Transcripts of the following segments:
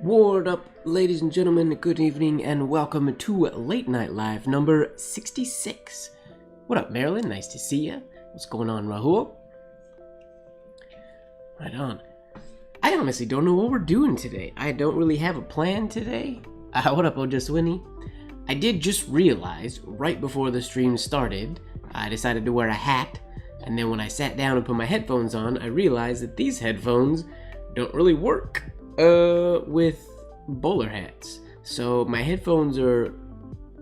Ward up, ladies and gentlemen, good evening, and welcome to Late Night Live number 66. What up, Marilyn? Nice to see ya. What's going on, Rahul? Right on. I honestly don't know what we're doing today. I don't really have a plan today. What up, Ojaswini? I did just realize, right before the stream started, I decided to wear a hat, and then when I sat down and put my headphones on, I realized that these headphones don't really work with bowler hats. So my headphones are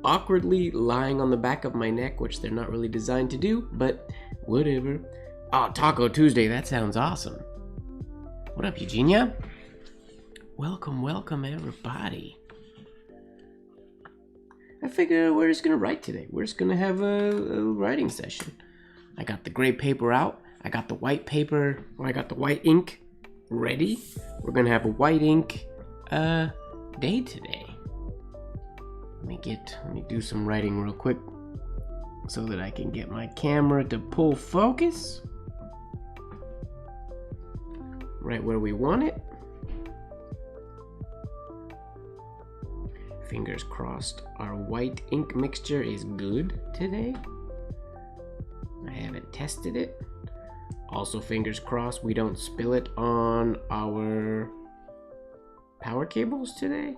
awkwardly lying on the back of my neck, which they're not really designed to do, but whatever. Oh, Taco Tuesday, that sounds awesome. What up, Eugenia? Welcome everybody. I figure we're just gonna write today. We're just gonna have a writing session. I got the gray paper out. I got the white paper, or I got the white ink ready. We're gonna have a white ink day today. Let me do some writing real quick so that I can get my camera to pull focus right where we want it. Fingers crossed our white ink mixture is good today. I haven't tested it. Also, fingers crossed we don't spill it on our power cables today.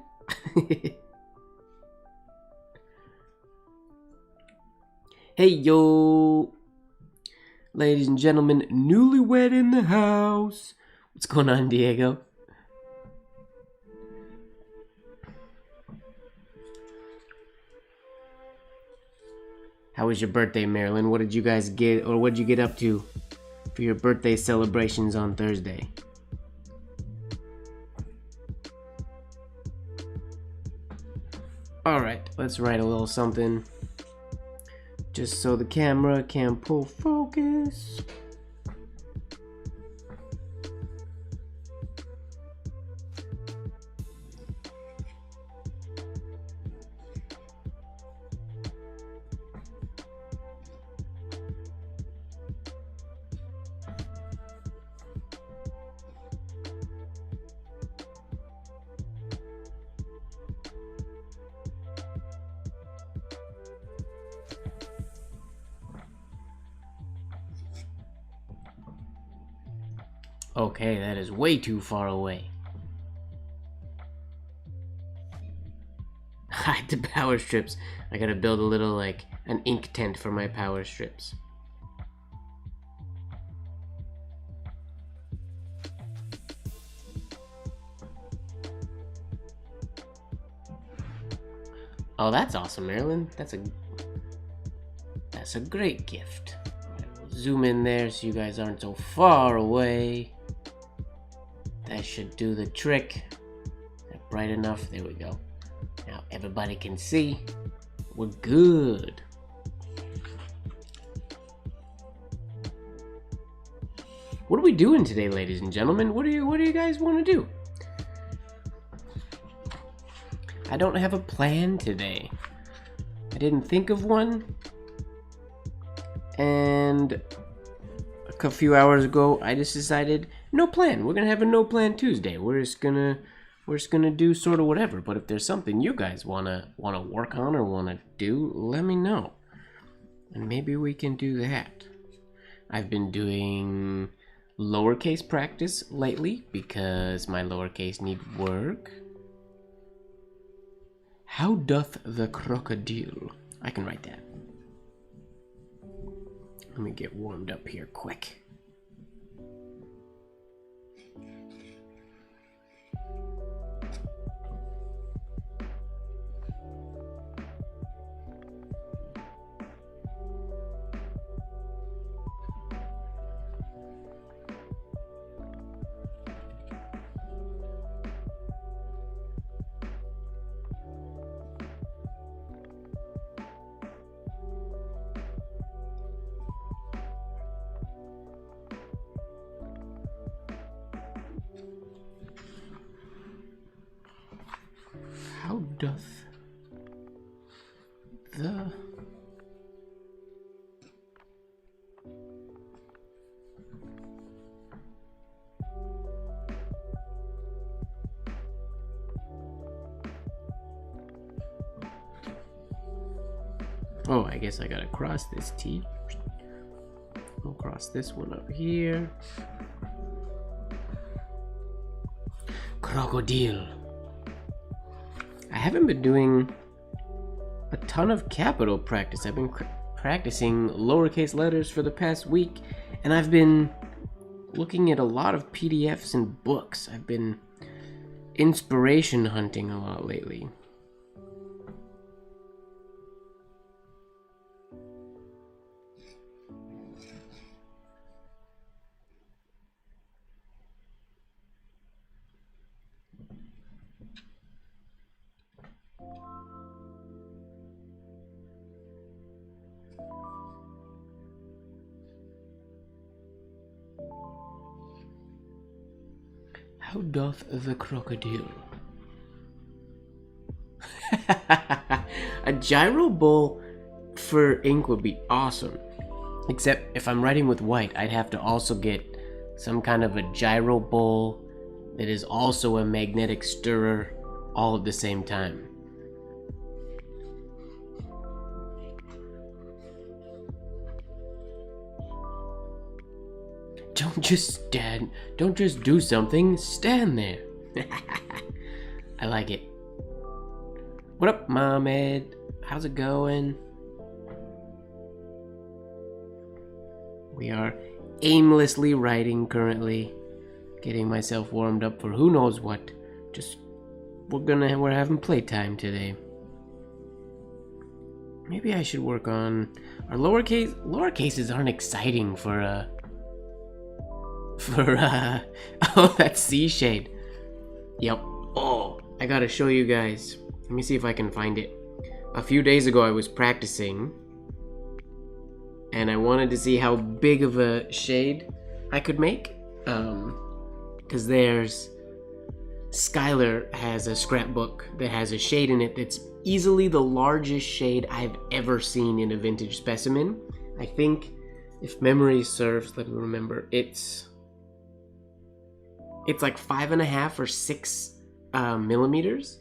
Hey, yo. Ladies and gentlemen, newlywed in the house. What's going on, Diego? How was your birthday, Marilyn? What did you guys get, or what did you get up to for your birthday celebrations on Thursday? Alright, let's write a little something just so the camera can pull focus. Okay, that is way too far away. Hide the power strips. I gotta build a little, like, an ink tent for my power strips. Oh, that's awesome, Marilyn. That's a great gift. We'll zoom in there so you guys aren't so far away. That should do the trick. That bright enough. There we go. Now everybody can see. We're good. What are we doing today, ladies and gentlemen? What do you guys want to do? I don't have a plan today. I didn't think of one. And a few hours ago, I just decided, no plan. We're gonna have a no plan Tuesday. We're just gonna do sort of whatever. But if there's something you guys wanna work on or wanna do, let me know, and maybe we can do that. I've been doing lowercase practice lately because my lowercase need work. How doth the crocodile? I can write that. Let me get warmed up here quick. How doth the Oh, I guess I gotta cross this T. We'll cross this one up here. Crocodile. I haven't been doing a ton of capital practice. I've been practicing lowercase letters for the past week, and I've been looking at a lot of PDFs and books. I've been inspiration hunting a lot lately. How doth the crocodile? A gyro bowl for ink would be awesome. Except if I'm writing with white, I'd have to also get some kind of a gyro bowl that is also a magnetic stirrer all at the same time. Don't just do something, stand there. I like it. What up, Mohammed? How's it going? We are aimlessly writing currently, getting myself warmed up for who knows what. We're having playtime today. Maybe I should work on our lowercases aren't exciting for oh, that's C shade. Yep. Oh, I gotta show you guys. Let me see if I can find it. A few days ago I was practicing, and I wanted to see how big of a shade I could make. Cause Skylar has a scrapbook that has a shade in it that's easily the largest shade I've ever seen in a vintage specimen. I think, if memory serves, let me remember, it's like 5.5 or 6 millimeters,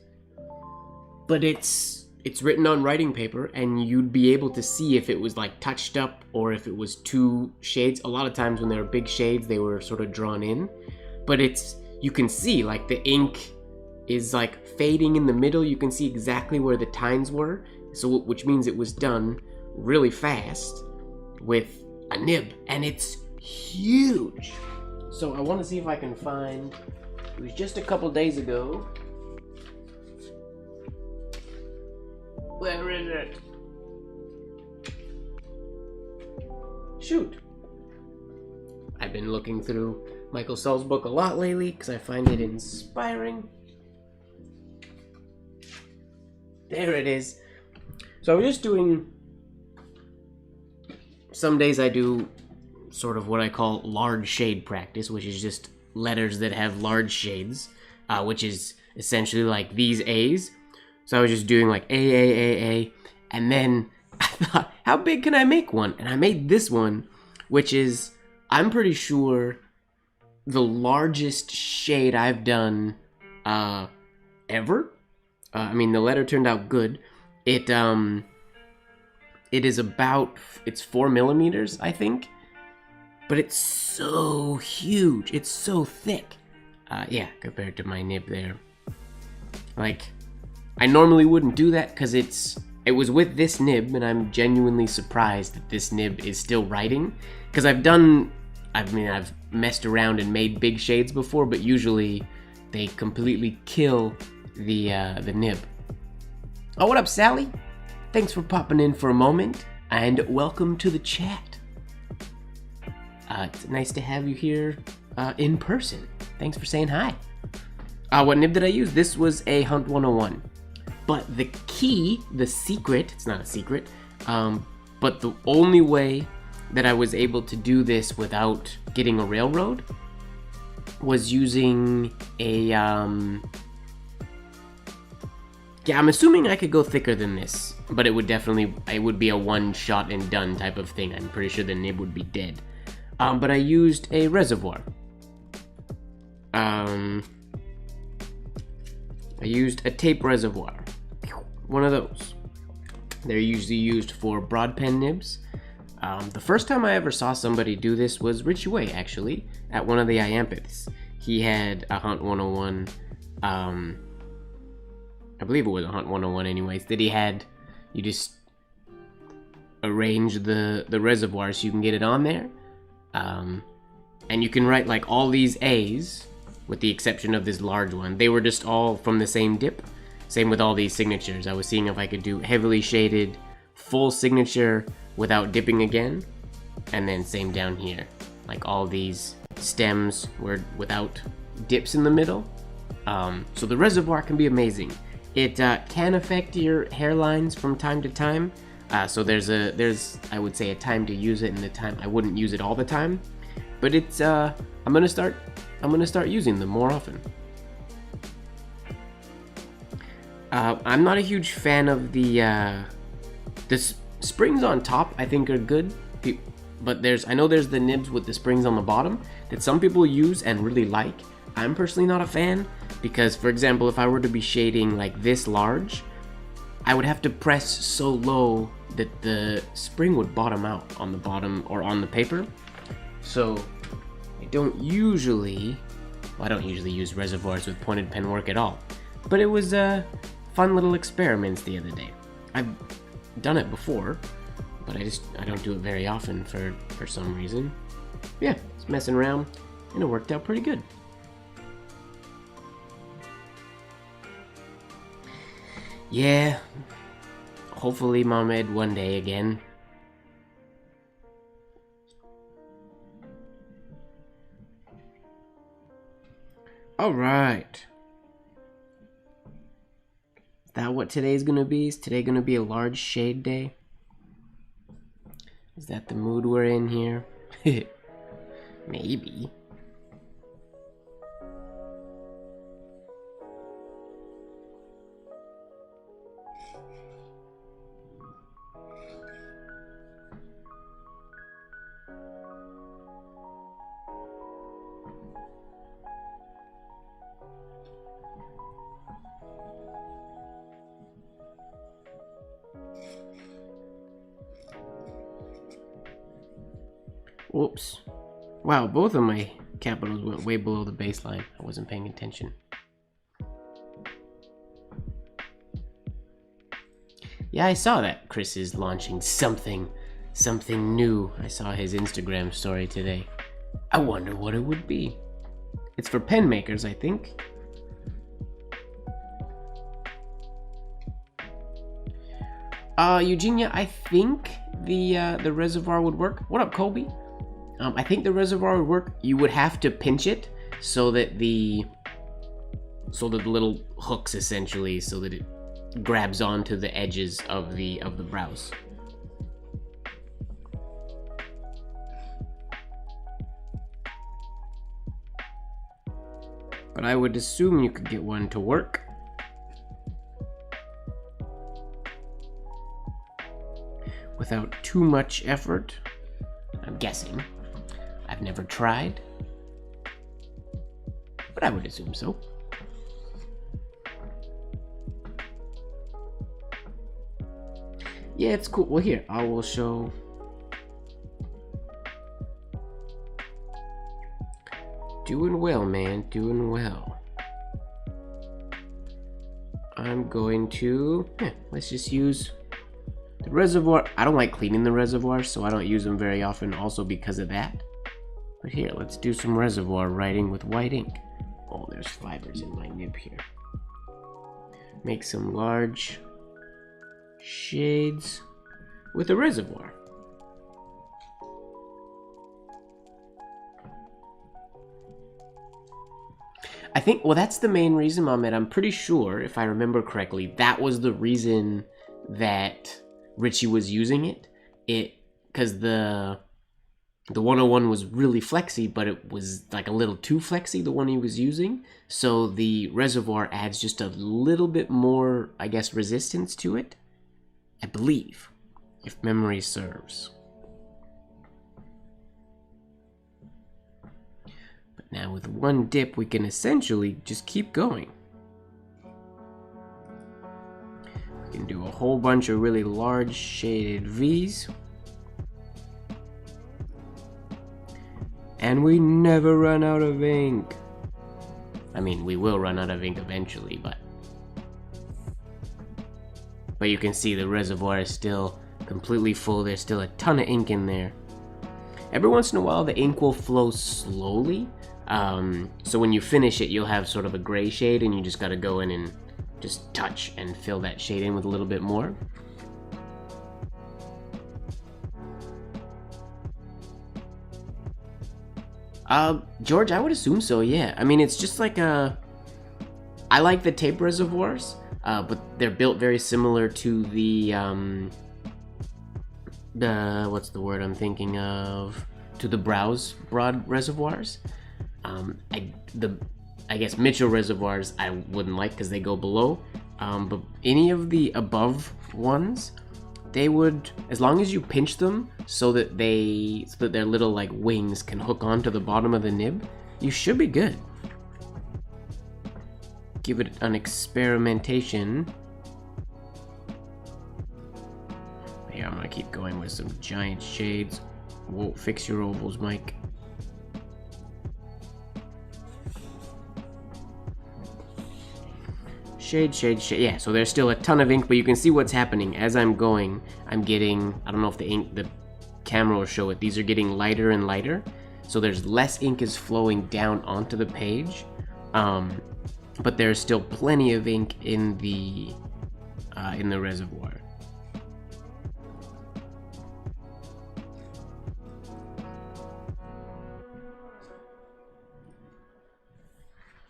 but it's written on writing paper, and you'd be able to see if it was like touched up or if it was 2 shades. A lot of times when there were big shades, they were sort of drawn in, but you can see like the ink is like fading in the middle. You can see exactly where the tines were, so which means it was done really fast with a nib, and it's huge. So I want to see if I can find, it was just a couple days ago. Where is it? Shoot. I've been looking through Michael Sull's book a lot lately because I find it inspiring. There it is. So I was just doing, some days I do sort of what I call large shade practice, which is just letters that have large shades, which is essentially like these A's. So I was just doing like A, and then I thought, how big can I make one? And I made this one, which is, I'm pretty sure, the largest shade I've done ever. I mean, the letter turned out good. It is about, it's 4 millimeters, I think. But it's so huge. It's so thick. Yeah, compared to my nib there. Like, I normally wouldn't do that because it was with this nib, and I'm genuinely surprised that this nib is still writing. Because I've messed around and made big shades before, but usually they completely kill the nib. Oh, what up, Sally? Thanks for popping in for a moment, and welcome to the chat. It's nice to have you here in person. Thanks for saying hi. What nib did I use? This was a Hunt 101. But the key, the secret, it's not a secret, but the only way that I was able to do this without getting a railroad was using a, yeah, I'm assuming I could go thicker than this, but it would be a one shot and done type of thing. I'm pretty sure the nib would be dead. But I used a reservoir. I used a tape reservoir. One of those. They're usually used for broad pen nibs. The first time I ever saw somebody do this was Richie Way, actually, at one of the Iampiths. He had a Hunt 101, I believe it was a Hunt 101 anyways, that he had, you just arrange the reservoir so you can get it on there. And you can write like all these A's, with the exception of this large one. They were just all from the same dip. Same with all these signatures. I was seeing if I could do heavily shaded, full signature without dipping again. And then same down here. Like all these stems were without dips in the middle. So the reservoir can be amazing. It can affect your hairlines from time to time. So there's I would say a time to use it and the time I wouldn't use it all the time. But it's I'm gonna start using them more often. I'm not a huge fan of the springs on top. I think are good, but I know there's the nibs with the springs on the bottom that some people use and really like. I'm personally not a fan because, for example, if I were to be shading like this large, I would have to press so low that the spring would bottom out on the bottom or on the paper. So I don't usually use reservoirs with pointed pen work at all. But it was fun little experiments the other day. I've done it before, but I don't do it very often for some reason. Yeah, it's messing around and it worked out pretty good. Yeah, hopefully MrMGWard one day again. Alright. Is that what today's gonna be? Is today gonna be a large shade day? Is that the mood we're in here? Maybe. Whoops. Wow, both of my capitals went way below the baseline. I wasn't paying attention. Yeah, I saw that Chris is launching something new. I saw his Instagram story today. I wonder what it would be. It's for pen makers, I think. Eugenia, I think the reservoir would work. What up, Colby? I think the reservoir would work. You would have to pinch it so that the little hooks essentially, so that it grabs onto the edges of the brows. But I would assume you could get one to work. Without too much effort, I'm guessing. I've never tried, but I would assume so. Yeah, it's cool. Well, here, I will show. Doing well, man, doing well. I'm going to, let's just use the reservoir. I don't like cleaning the reservoirs, so I don't use them very often, also because of that. But here, let's do some reservoir writing with white ink. Oh, there's fibers in my nib here. Make some large shades with a reservoir. I think, well, that's the main reason, MrMGWard. I'm pretty sure, if I remember correctly, that was the reason that Richie was using it. Because the 101 was really flexy, but it was like a little too flexy, the one he was using. So the reservoir adds just a little bit more, I guess, resistance to it. I believe, if memory serves. But now with one dip, we can essentially just keep going. You can do a whole bunch of really large shaded V's. And we never run out of ink. I mean, we will run out of ink eventually, but you can see the reservoir is still completely full. There's still a ton of ink in there. Every once in a while, the ink will flow slowly. So when you finish it, you'll have sort of a gray shade, and you just gotta go in and just touch and fill that shade in with a little bit more. George, I would assume so, yeah. I mean, it's just like I like the tape reservoirs, but they're built very similar to the what's the word I'm thinking of? To the browse broad reservoirs. I guess Mitchell reservoirs I wouldn't like because they go below, but any of the above ones, they would, as long as you pinch them so that their little like wings can hook onto the bottom of the nib, you should be good. Give it an experimentation. Yeah, I'm gonna keep going with some giant shades. Whoa, fix your ovals, Mike. Shade, shade, shade. Yeah, so there's still a ton of ink, but you can see what's happening. As I'm going, I'm getting, I don't know if the camera will show it, these are getting lighter and lighter. So there's less ink is flowing down onto the page. But there's still plenty of ink in the reservoir.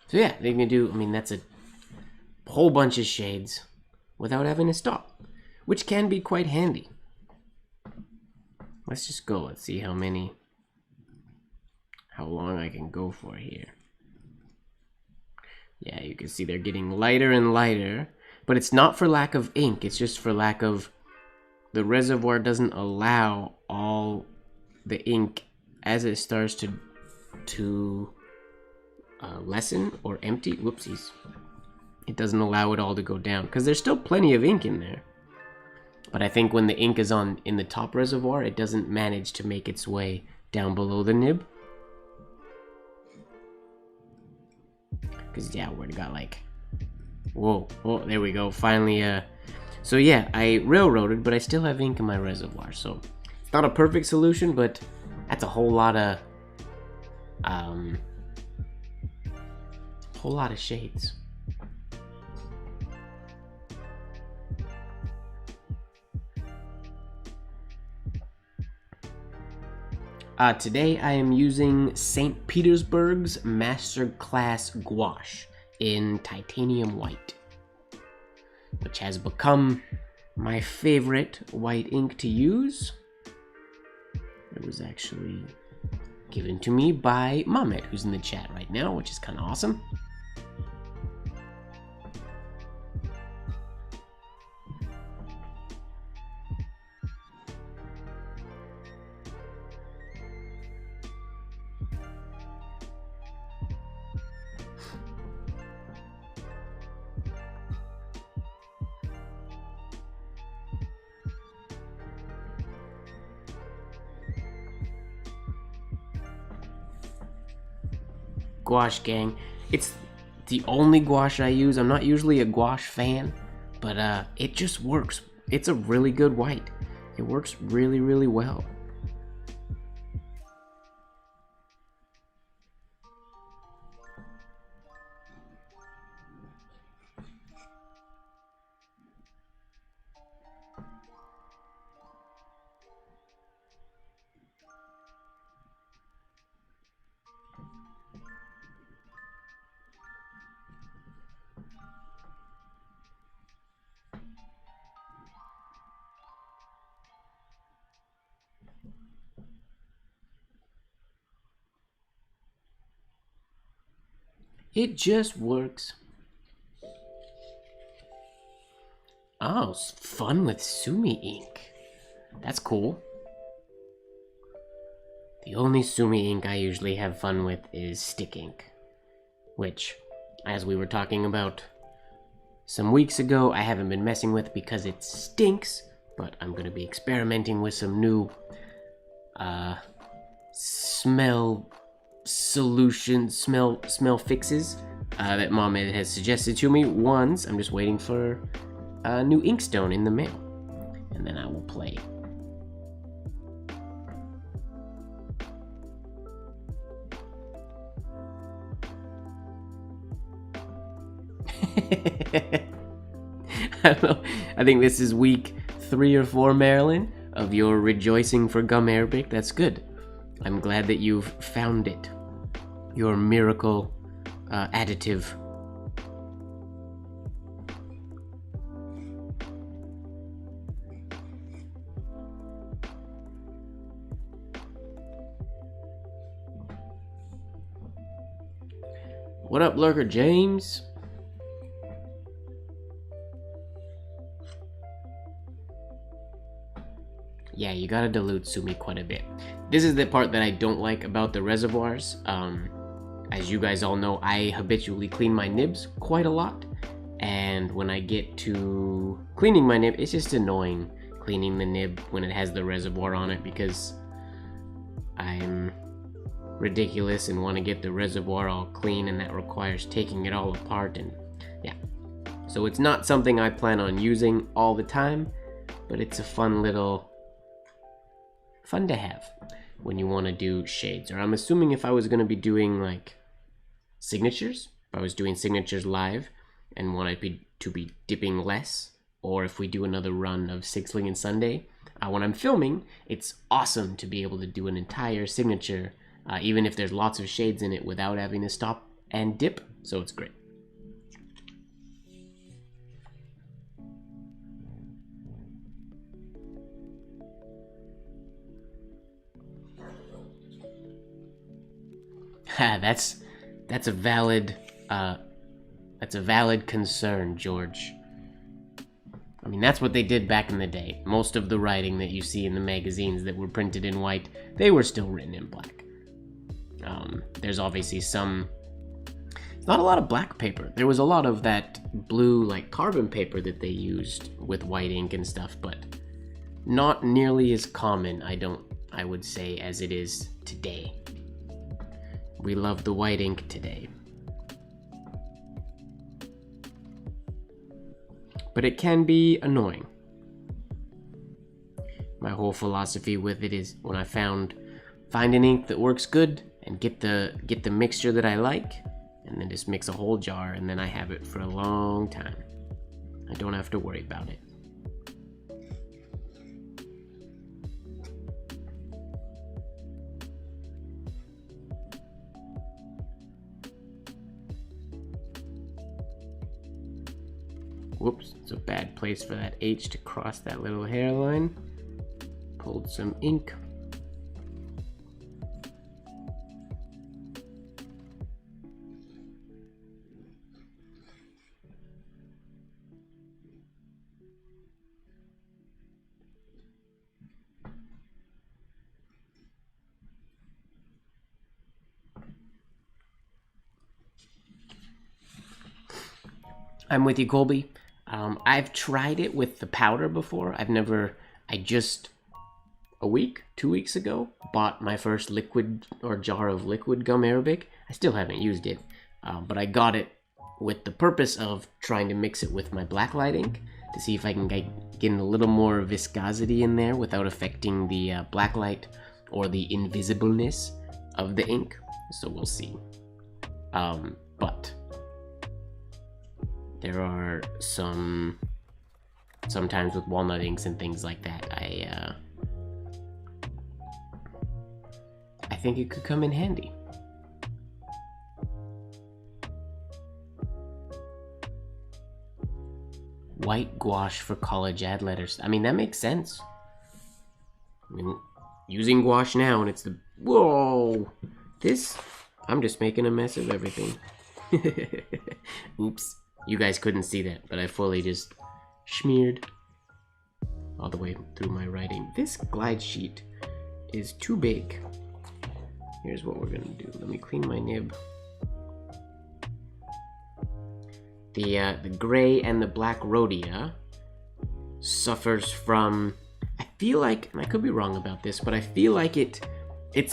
So yeah, they can do, I mean, that's a whole bunch of shades without having to stop, which can be quite handy. Let's just go. Let's see how long I can go for here. Yeah, you can see they're getting lighter and lighter, but it's not for lack of ink. It's just for lack of, the reservoir doesn't allow all the ink as it starts to lessen or empty. Whoopsies. It doesn't allow it all to go down because there's still plenty of ink in there. But I think when the ink is in the top reservoir, it doesn't manage to make its way down below the nib. Because yeah, we got like, whoa, oh, there we go. Finally, so yeah, I railroaded, but I still have ink in my reservoir. So it's not a perfect solution, but that's a whole lot of shades. Today I am using St. Petersburg's Masterclass Gouache in titanium white, which has become my favorite white ink to use. It was actually given to me by Mehmet, who's in the chat right now, which is kind of awesome. Gouache gang. It's the only gouache I use. I'm not usually a gouache fan, but it just works. It's a really good white. It works really, really well. It just works. Oh, fun with Sumi ink. That's cool. The only Sumi ink I usually have fun with is stick ink, which, as we were talking about some weeks ago. I haven't been messing with because it stinks, but I'm going to be experimenting with some new smell fixes that Mom has suggested to me. Once, I'm just waiting for a new inkstone in the mail, and then I will play. I don't know. I think this is week 3 or 4, Marilyn, of your rejoicing for gum Arabic. That's good. I'm glad that you've found it. Your miracle additive. What up, Lurker James? Yeah, you gotta dilute Sumi quite a bit. This is the part that I don't like about the reservoirs. As you guys all know, I habitually clean my nibs quite a lot. And when I get to cleaning my nib, it's just annoying cleaning the nib when it has the reservoir on it, because I'm ridiculous and want to get the reservoir all clean, and that requires taking it all apart, and yeah. So it's not something I plan on using all the time, but it's a fun to have when you want to do shades. Or I'm assuming if I was going to be doing like signatures, if I was doing signatures live and wanted to be dipping less, or if we do another run of Sixling and Sunday, when I'm filming, it's awesome to be able to do an entire signature, even if there's lots of shades in it, without having to stop and dip. So it's great. That's a valid concern, George. I mean, that's what they did back in the day. Most of the writing that you see in the magazines that were printed in white, they were still written in black. There's obviously not a lot of black paper. There was a lot of that blue, like carbon paper that they used with white ink and stuff, but not nearly as common, I would say, as it is today. We love the white ink today. But it can be annoying. My whole philosophy with it is, when I find an ink that works good and get the mixture that I like, and then just mix a whole jar, and then I have it for a long time. I don't have to worry about it. Whoops, it's a bad place for that H to cross that little hairline. Pulled some ink. I'm with you, Colby. I've tried it with the powder before. I just a week, 2 weeks ago, bought my first jar of liquid gum Arabic. I still haven't used it, but I got it with the purpose of trying to mix it with my blacklight ink to see if I can get a little more viscosity in there without affecting the blacklight or the invisibleness of the ink. So we'll see. But there are sometimes with walnut inks and things like that, I think it could come in handy. White gouache for college ad letters. I mean, that makes sense. I mean, using gouache now, and it's the... Whoa! I'm just making a mess of everything. Oops. You guys couldn't see that, but I fully just smeared all the way through my writing. This glide sheet is too big. Here's what we're gonna do. Let me clean my nib. the gray and the black rhodia suffers from, I feel like, and I could be wrong about this, but I feel like it's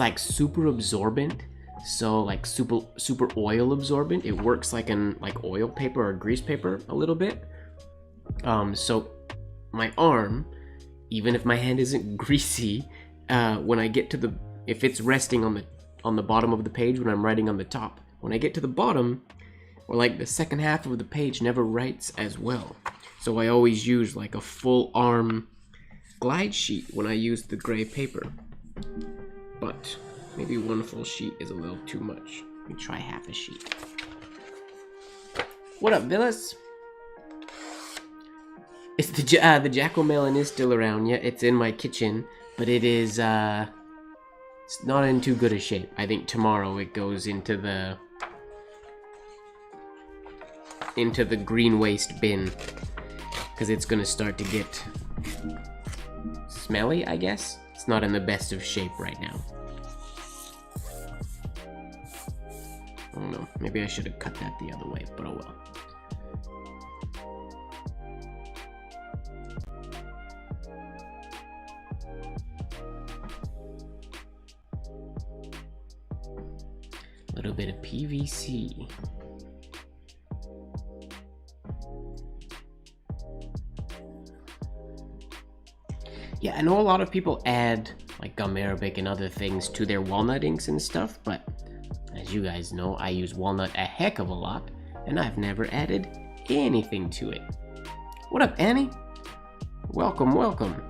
like super absorbent. So like super oil absorbent. It works like oil paper or grease paper a little bit. So my arm, even if my hand isn't greasy, when I get to if it's resting on the bottom of the page when I'm writing on the top, when I get to the bottom, or like the second half of the page never writes as well. So I always use like a full arm glide sheet when I use the gray paper. But maybe one full sheet is a little too much. Let me try half a sheet. What up, Villas? It's the jack-o'-melon is still around. Yeah, it's in my kitchen, but it is it's not in too good a shape. I think tomorrow it goes into the green waste bin because it's gonna start to get smelly, I guess. It's not in the best of shape right now. I don't know. Maybe I should have cut that the other way, but oh well. A little bit of PVC. Yeah, I know a lot of people add like gum arabic and other things to their walnut inks and stuff, but as you guys know, I use walnut a heck of a lot, and I've never added anything to it. What up, Annie? Welcome, welcome.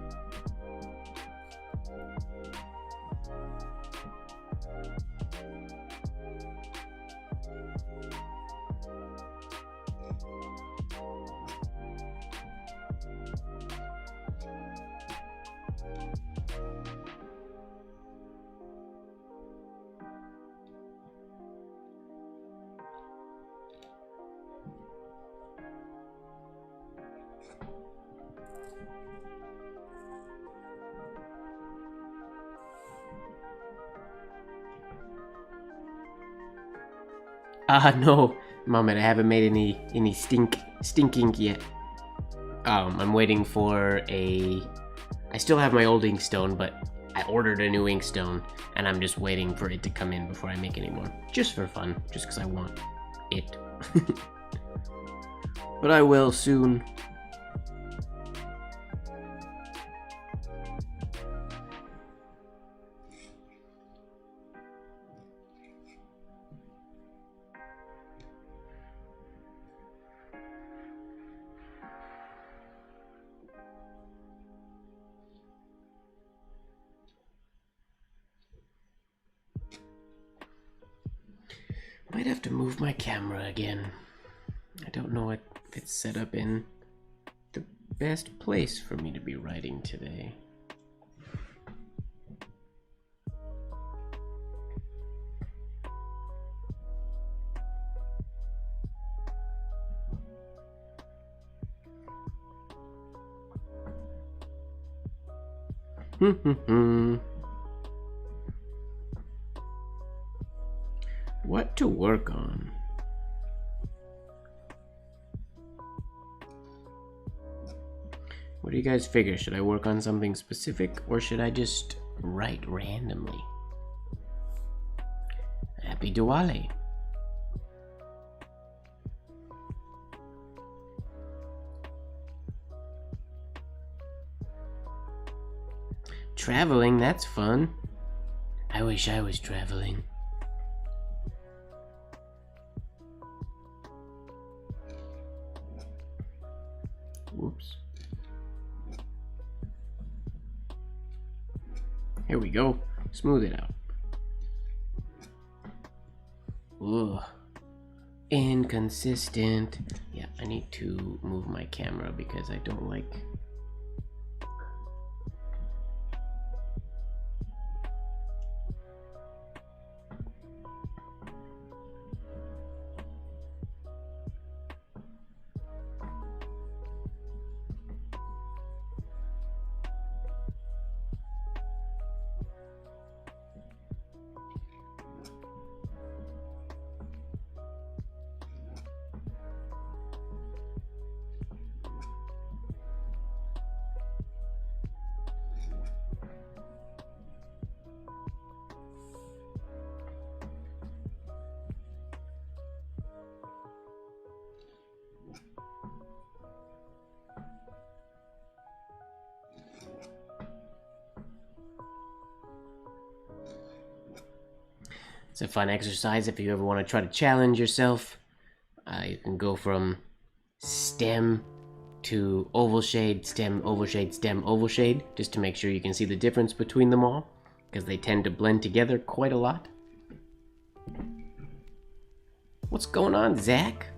No, Mom, I haven't made any stink ink yet. I'm waiting for I still have my old inkstone, but I ordered a new inkstone, and I'm just waiting for it to come in before I make any more. Just for fun, just because I want it. But I will soon. Might have to move my camera again. I don't know if it's set up in the best place for me to be writing today. What to work on? What do you guys figure? Should I work on something specific, or should I just write randomly? Happy Diwali! Traveling, that's fun. I wish I was traveling. Whoops. Here we go. Smooth it out. Ugh. Inconsistent. Yeah, I need to move my camera because I don't like... It's a fun exercise if you ever want to try to challenge yourself. You can go from stem to oval shade, stem, oval shade, stem, oval shade, just to make sure you can see the difference between them all, because they tend to blend together quite a lot. What's going on, Zach?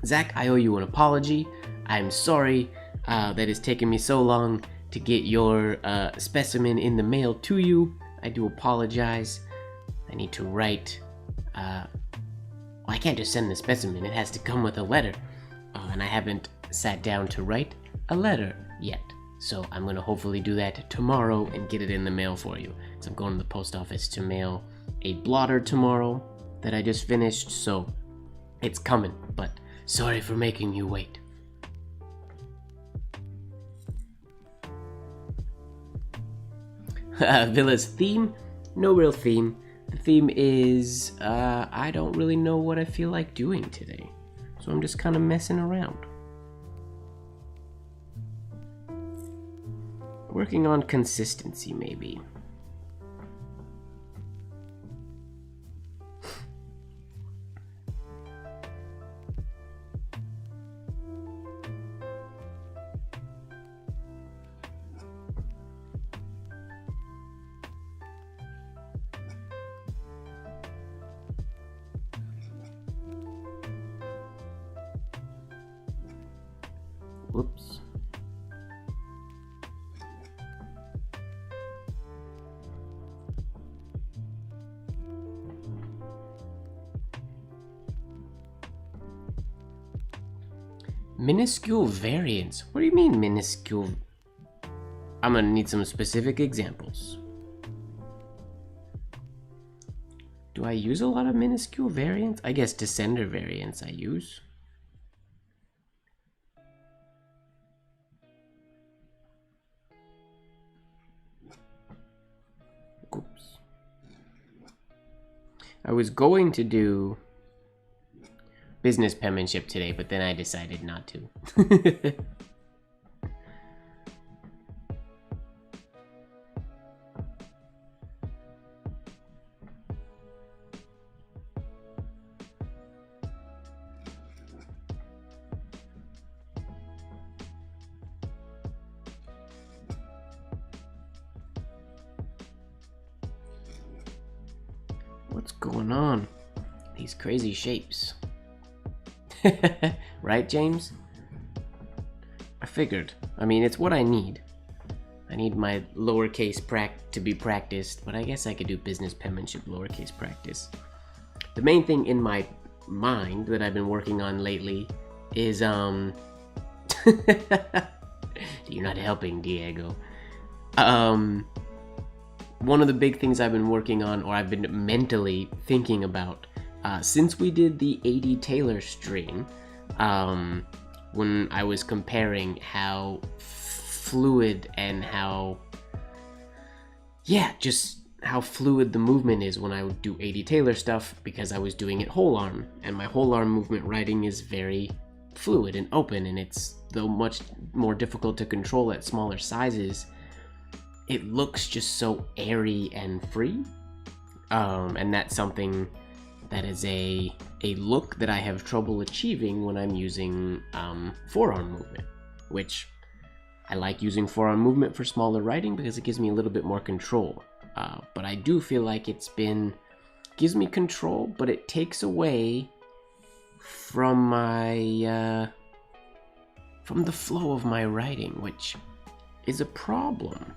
Zach, I owe you an apology. I'm sorry that it's taken me so long to get your specimen in the mail to you. I do apologize. I need to write, well, I can't just send the specimen, it has to come with a letter. And I haven't sat down to write a letter yet. So I'm gonna hopefully do that tomorrow and get it in the mail for you. So I'm going to the post office to mail a blotter tomorrow that I just finished, so it's coming, but sorry for making you wait. Villa's theme? No real theme. The theme is, I don't really know what I feel like doing today. So I'm just kind of messing around. Working on consistency, maybe. Whoops. Minuscule variance? What do you mean minuscule? I'm gonna need some specific examples. Do I use a lot of minuscule variance? I guess descender variance I use. Oops. I was going to do business penmanship today, but then I decided not to. What's going on? These crazy shapes. Right, James? I figured. I mean, it's what I need. I need my lowercase to be practiced, but I guess I could do business penmanship lowercase practice. The main thing in my mind that I've been working on lately is, You're not helping, Diego. One of the big things I've been working on, or I've been mentally thinking about, since we did the A.D. Taylor stream, when I was comparing how fluid and just how fluid the movement is when I would do A.D. Taylor stuff, because I was doing it whole arm, and my whole arm movement writing is very fluid and open, and it's though much more difficult to control at smaller sizes. It looks just so airy and free, and that's something that is a look that I have trouble achieving when I'm using forearm movement, which I like using forearm movement for smaller writing because it gives me a little bit more control. But I do feel like gives me control, but it takes away from my from the flow of my writing, which is a problem.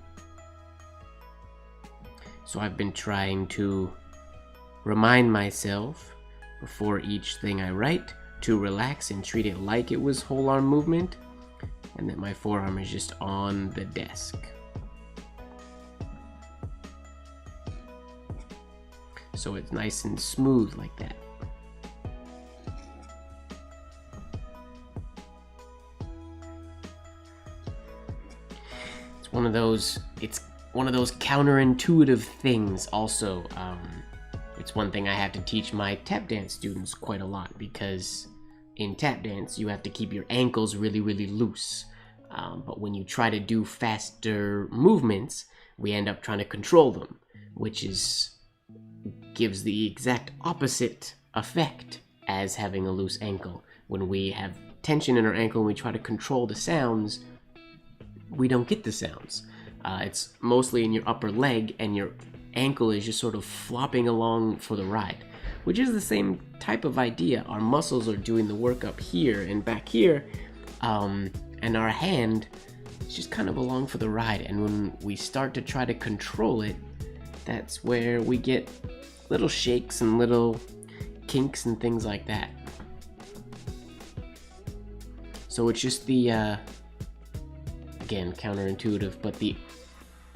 So I've been trying to remind myself before each thing I write to relax and treat it like it was whole arm movement, and that my forearm is just on the desk. So it's nice and smooth like that. It's one of those counterintuitive things also. It's one thing I have to teach my tap dance students quite a lot, because in tap dance you have to keep your ankles really, really loose. But when you try to do faster movements, we end up trying to control them, which is gives the exact opposite effect as having a loose ankle. When we have tension in our ankle and we try to control the sounds, we don't get the sounds. It's mostly in your upper leg, and your ankle is just sort of flopping along for the ride, which is the same type of idea. Our muscles are doing the work up here and back here, and our hand is just kind of along for the ride. And when we start to try to control it, that's where we get little shakes and little kinks and things like that. So it's just the, again, counterintuitive, but the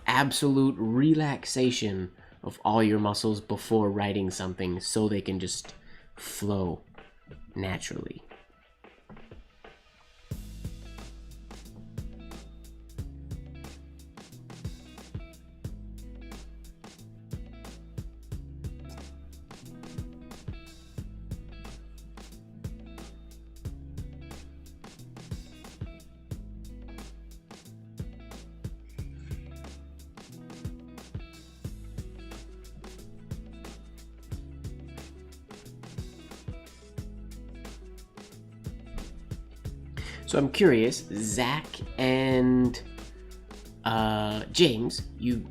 absolute relaxation of all your muscles before writing something so they can just flow naturally. So I'm curious, Zach and James, you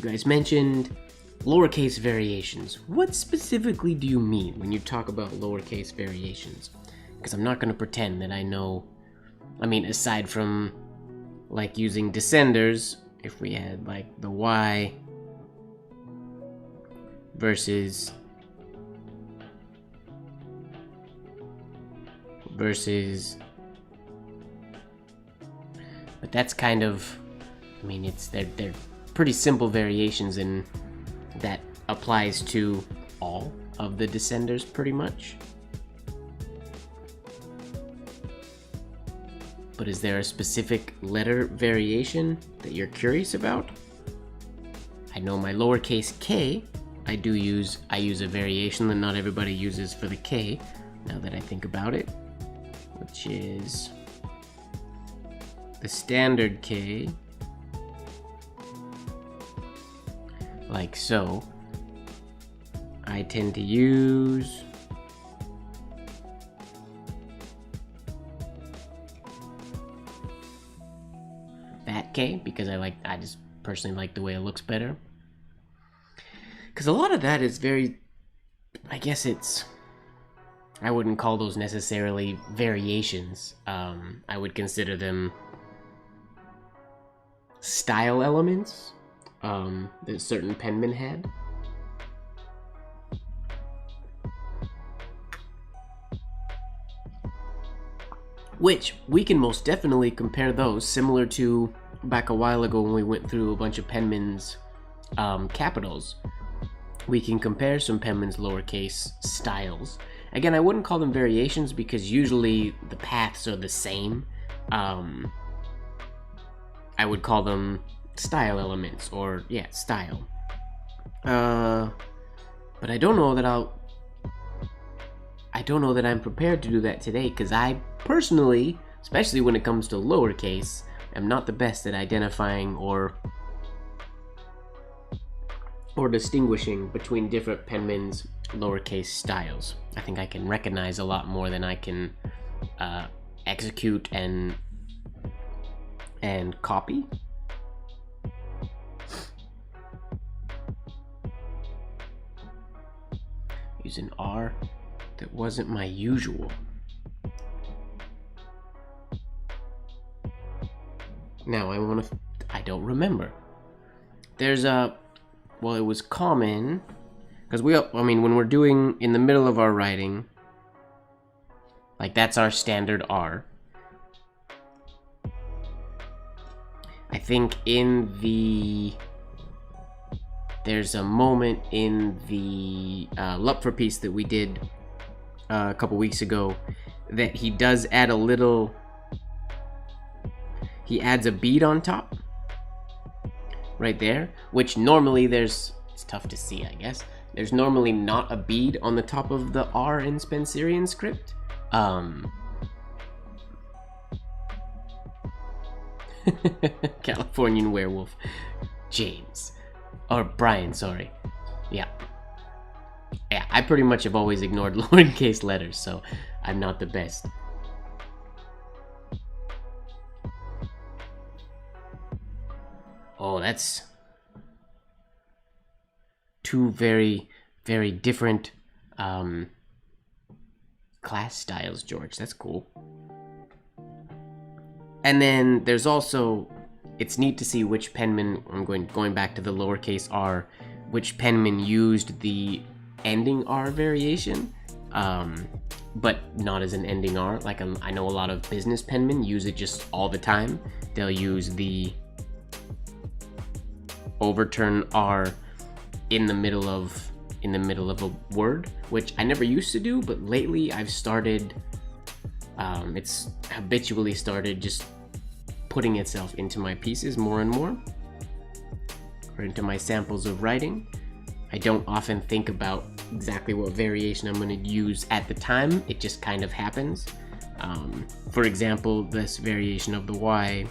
guys mentioned lowercase variations. What specifically do you mean when you talk about lowercase variations? Because I'm not going to pretend that I know. I mean, aside from like using descenders, if we had like the Y versus but that's kind of, I mean, they're pretty simple variations, and that applies to all of the descenders pretty much. But is there a specific letter variation that you're curious about? I know my lowercase k, I use a variation that not everybody uses for the K, now that I think about it, which is the standard K, like so. I tend to use that K because I just personally like the way it looks better. Because a lot of that is very, I guess I wouldn't call those necessarily variations. I would consider them style elements that certain penmen had. Which we can most definitely compare those, similar to back a while ago when we went through a bunch of penmen's capitals. We can compare some penmen's lowercase styles. Again, I wouldn't call them variations because usually the paths are the same. I would call them style elements, or yeah, style. But I don't know that I'm prepared to do that today, because I personally, especially when it comes to lowercase, am not the best at identifying or distinguishing between different penmen's lowercase styles. I think I can recognize a lot more than I can execute and copy. Use an R that wasn't my usual. Now I don't remember. There's well, it was common because when we're doing in the middle of our writing, like that's our standard R. I think there's a moment in the Lupfer piece that we did a couple weeks ago that he does add he adds a bead on top right there, which normally it's tough to see, I guess. There's normally not a bead on the top of the R in Spencerian script. Californian werewolf. James. Or Brian, sorry. Yeah. Yeah, I pretty much have always ignored lowercase letters, so I'm not the best. Oh, that's two very, very different class styles, George. That's cool. And then there's also, it's neat to see which penman, I'm going back to the lowercase r, which penman used the ending r variation, but not as an ending r. Like I know a lot of business penmen use it just all the time. They'll use the overturn r in the middle of a word, which I never used to do, but lately I've started, it's habitually started just putting itself into my pieces more and more, or into my samples of writing. I don't often think about exactly what variation I'm going to use at the time. It just kind of happens. For example, this variation of the Y,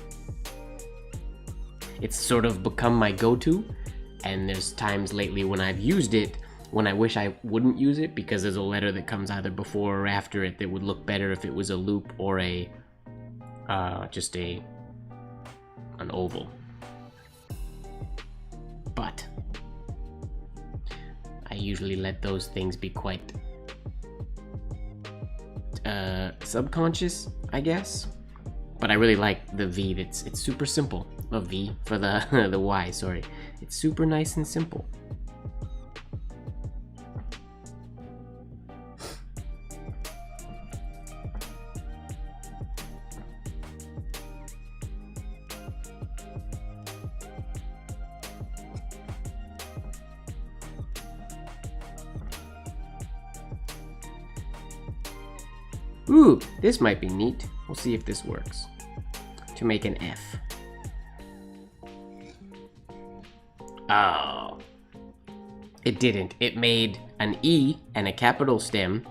it's sort of become my go-to, and there's times lately when I've used it when I wish I wouldn't use it, because there's a letter that comes either before or after it that would look better if it was a loop or a just an oval. But I usually let those things be quite subconscious, I guess. But I really like the V. It's super simple. A V for the the Y. Sorry, it's super nice and simple. Ooh, this might be neat. We'll see if this works. To make an F. Oh. It didn't. It made an E and a capital stem.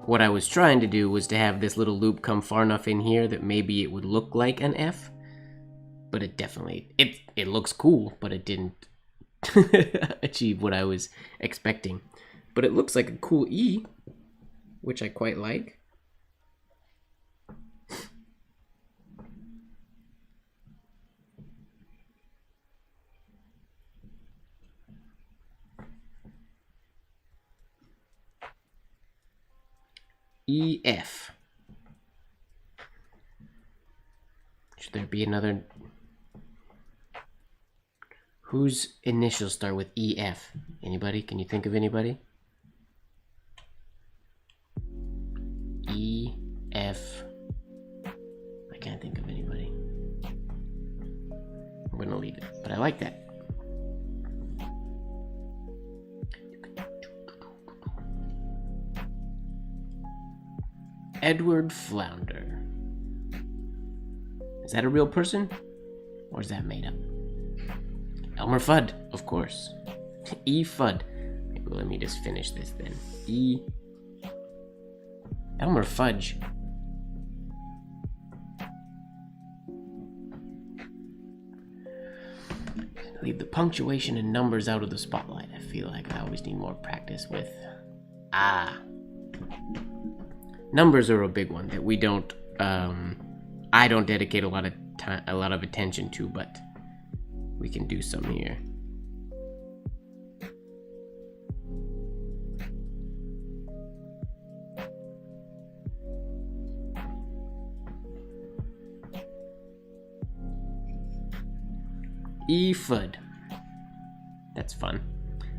What I was trying to do was to have this little loop come far enough in here that maybe it would look like an F. But it definitely, it looks cool, but it didn't achieve what I was expecting. But it looks like a cool E, which I quite like. EF. Should there be another? Whose initials start with EF? Anybody? Can you think of anybody? EF. I can't think of anybody. I'm gonna leave it, but I like that. Edward Flounder. Is that a real person? Or is that made up? Elmer Fudd, of course. E Fudd. Maybe let me just finish this then. E. Elmer Fudge. Leave the punctuation and numbers out of the spotlight. I feel like I always need more practice with. Numbers are a big one that we don't. I don't dedicate a lot of time, a lot of attention to, but we can do some here. E-Fud. That's fun.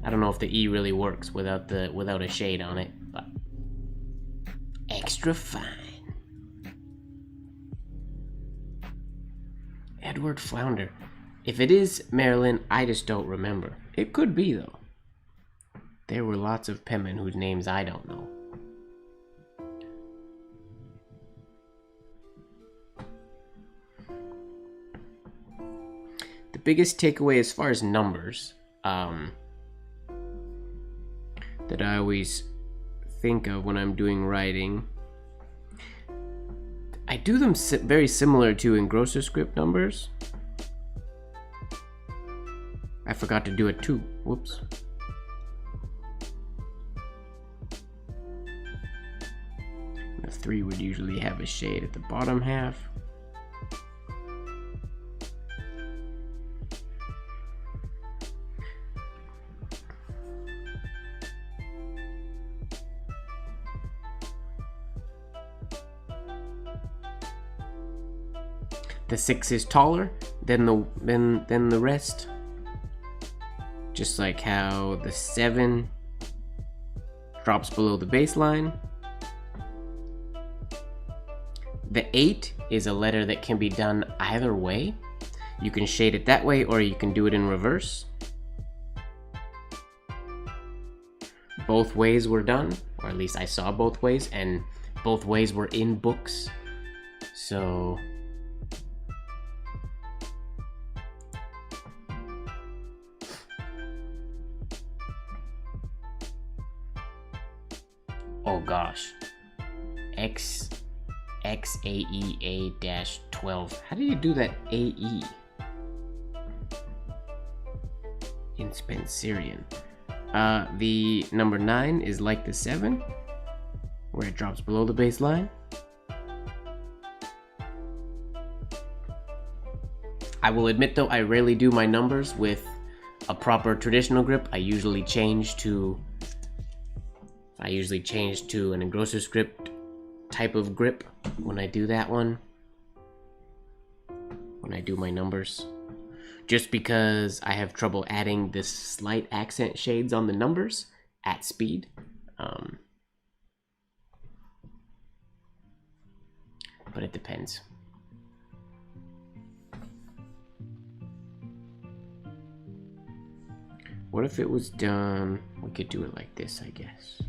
I don't know if the E really works without a shade on it, but extra fine. Edward Flounder. If it is Marilyn, I just don't remember. It could be though. There were lots of penmen whose names I don't know. The biggest takeaway as far as numbers that I always think of when I'm doing writing, I do them very similar to engrosser script numbers. I forgot to do it too. Whoops. The 3 would usually have a shade at the bottom half. The 6 is taller than the rest. Just like how the 7 drops below the baseline. The 8 is a letter that can be done either way. You can shade it that way or you can do it in reverse. Both ways were done, or at least I saw both ways, and both ways were in books. So oh gosh, XAEA-12. How did you do that AE in Spencerian? The number 9 is like the 7, where it drops below the baseline. I will admit though, I rarely do my numbers with a proper traditional grip. I usually change to an engrosser script type of grip when I do that one, when I do my numbers, just because I have trouble adding this slight accent shades on the numbers at speed. But it depends. What if it was done, we could do it like this, I guess.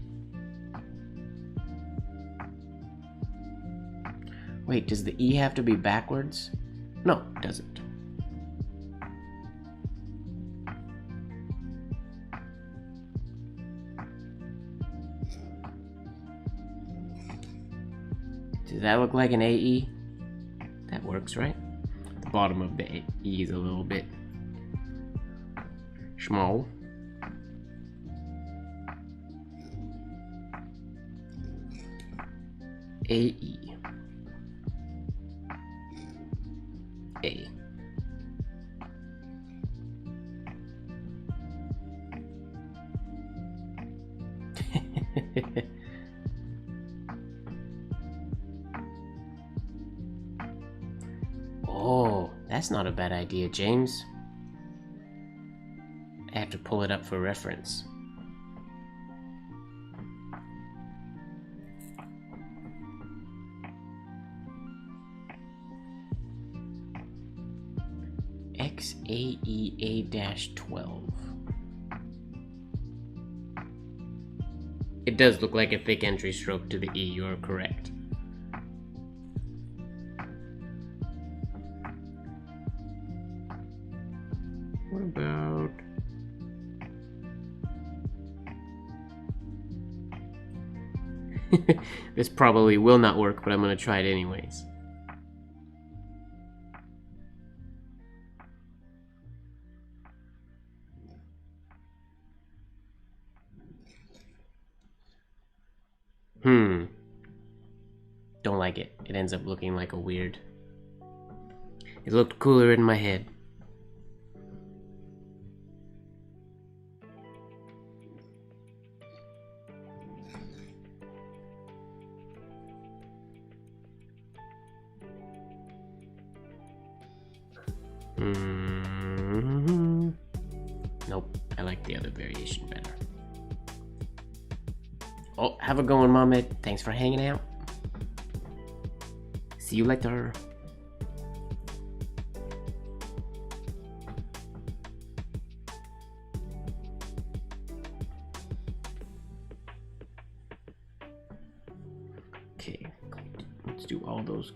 Wait, does the E have to be backwards? No, it doesn't. Does that look like an AE? That works, right? The bottom of the E is a little bit small. AE. A. Oh, that's not a bad idea, James. I have to pull it up for reference. XAEA-12. It does look like a thick entry stroke to the E, you're correct. What about... This probably will not work, but I'm going to try it anyways. Don't like it. It ends up looking like a weird... It looked cooler in my head. Nope, I like the other variation better. Oh, have a good one, Mohammed. Thanks for hanging out. See you later. Okay, let's do all those.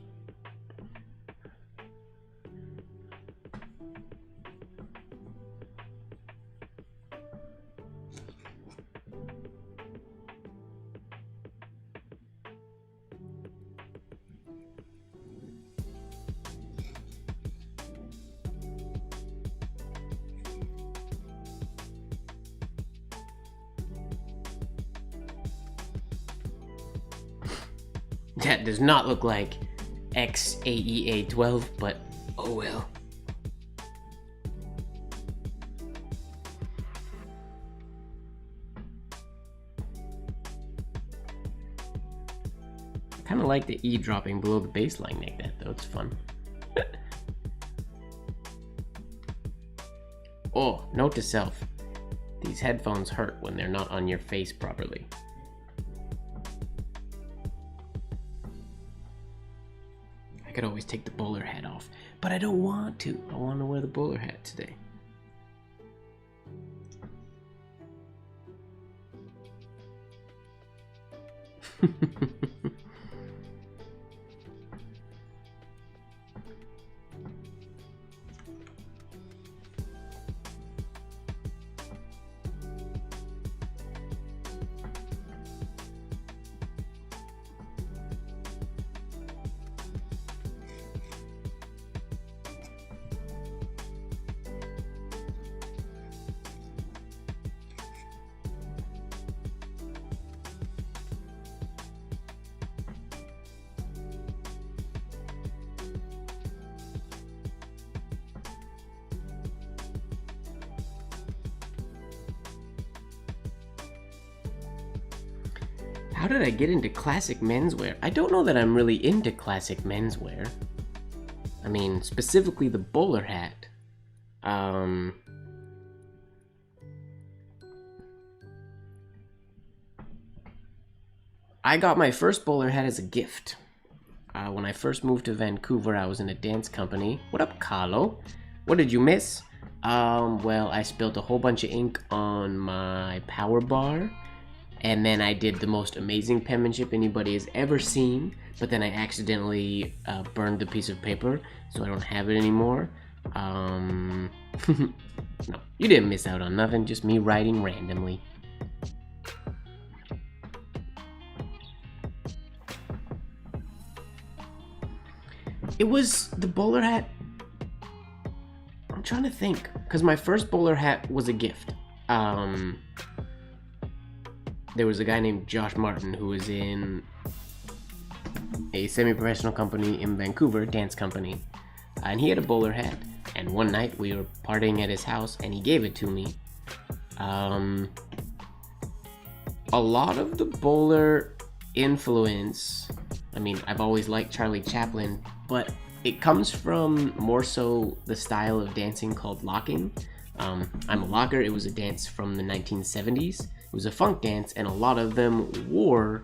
That does not look like XAEA12, but oh well. I kind of like the E dropping below the baseline like that, though. It's fun. Oh, note to self. These headphones hurt when they're not on your face properly. I could always take the bowler hat off, but I don't want to. I want to wear the bowler hat today. How did I get into classic menswear? I don't know that I'm really into classic menswear. I mean, specifically the bowler hat. I got my first bowler hat as a gift. When I first moved to Vancouver, I was in a dance company. What up, Carlo? What did you miss? Well, I spilled a whole bunch of ink on my power bar. And then I did the most amazing penmanship anybody has ever seen, but then I accidentally burned the piece of paper, so I don't have it anymore. No, you didn't miss out on nothing, just me writing randomly. It was the bowler hat. I'm trying to think, because my first bowler hat was a gift. There was a guy named Josh Martin who was in a semi-professional company in Vancouver, dance company, and he had a bowler hat. And one night we were partying at his house, and he gave it to me. A lot of the bowler influence, I mean, I've always liked Charlie Chaplin, but it comes from more so the style of dancing called locking. I'm a locker. It was a dance from the 1970s. It was a funk dance, and a lot of them wore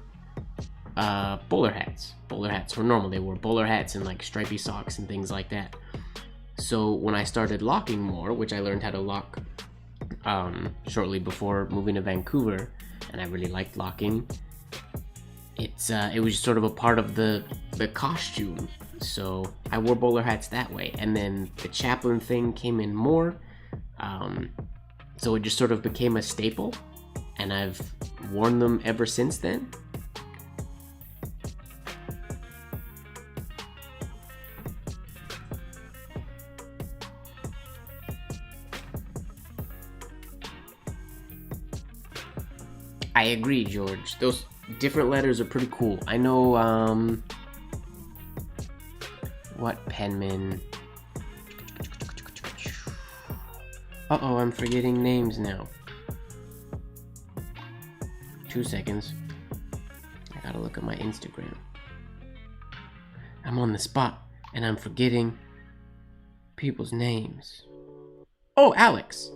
bowler hats. Bowler hats were normal. They wore bowler hats and like stripy socks and things like that. So when I started locking more, which I learned how to lock shortly before moving to Vancouver, and I really liked locking, it was sort of a part of the costume. So I wore bowler hats that way, and then the Chaplin thing came in more. So it just sort of became a staple, and I've worn them ever since then. I agree, George. Those different letters are pretty cool. I know, what penman? Uh-oh, I'm forgetting names now. 2 seconds. I gotta look at my Instagram. I'm on the spot, and I'm forgetting people's names. Oh, Alex!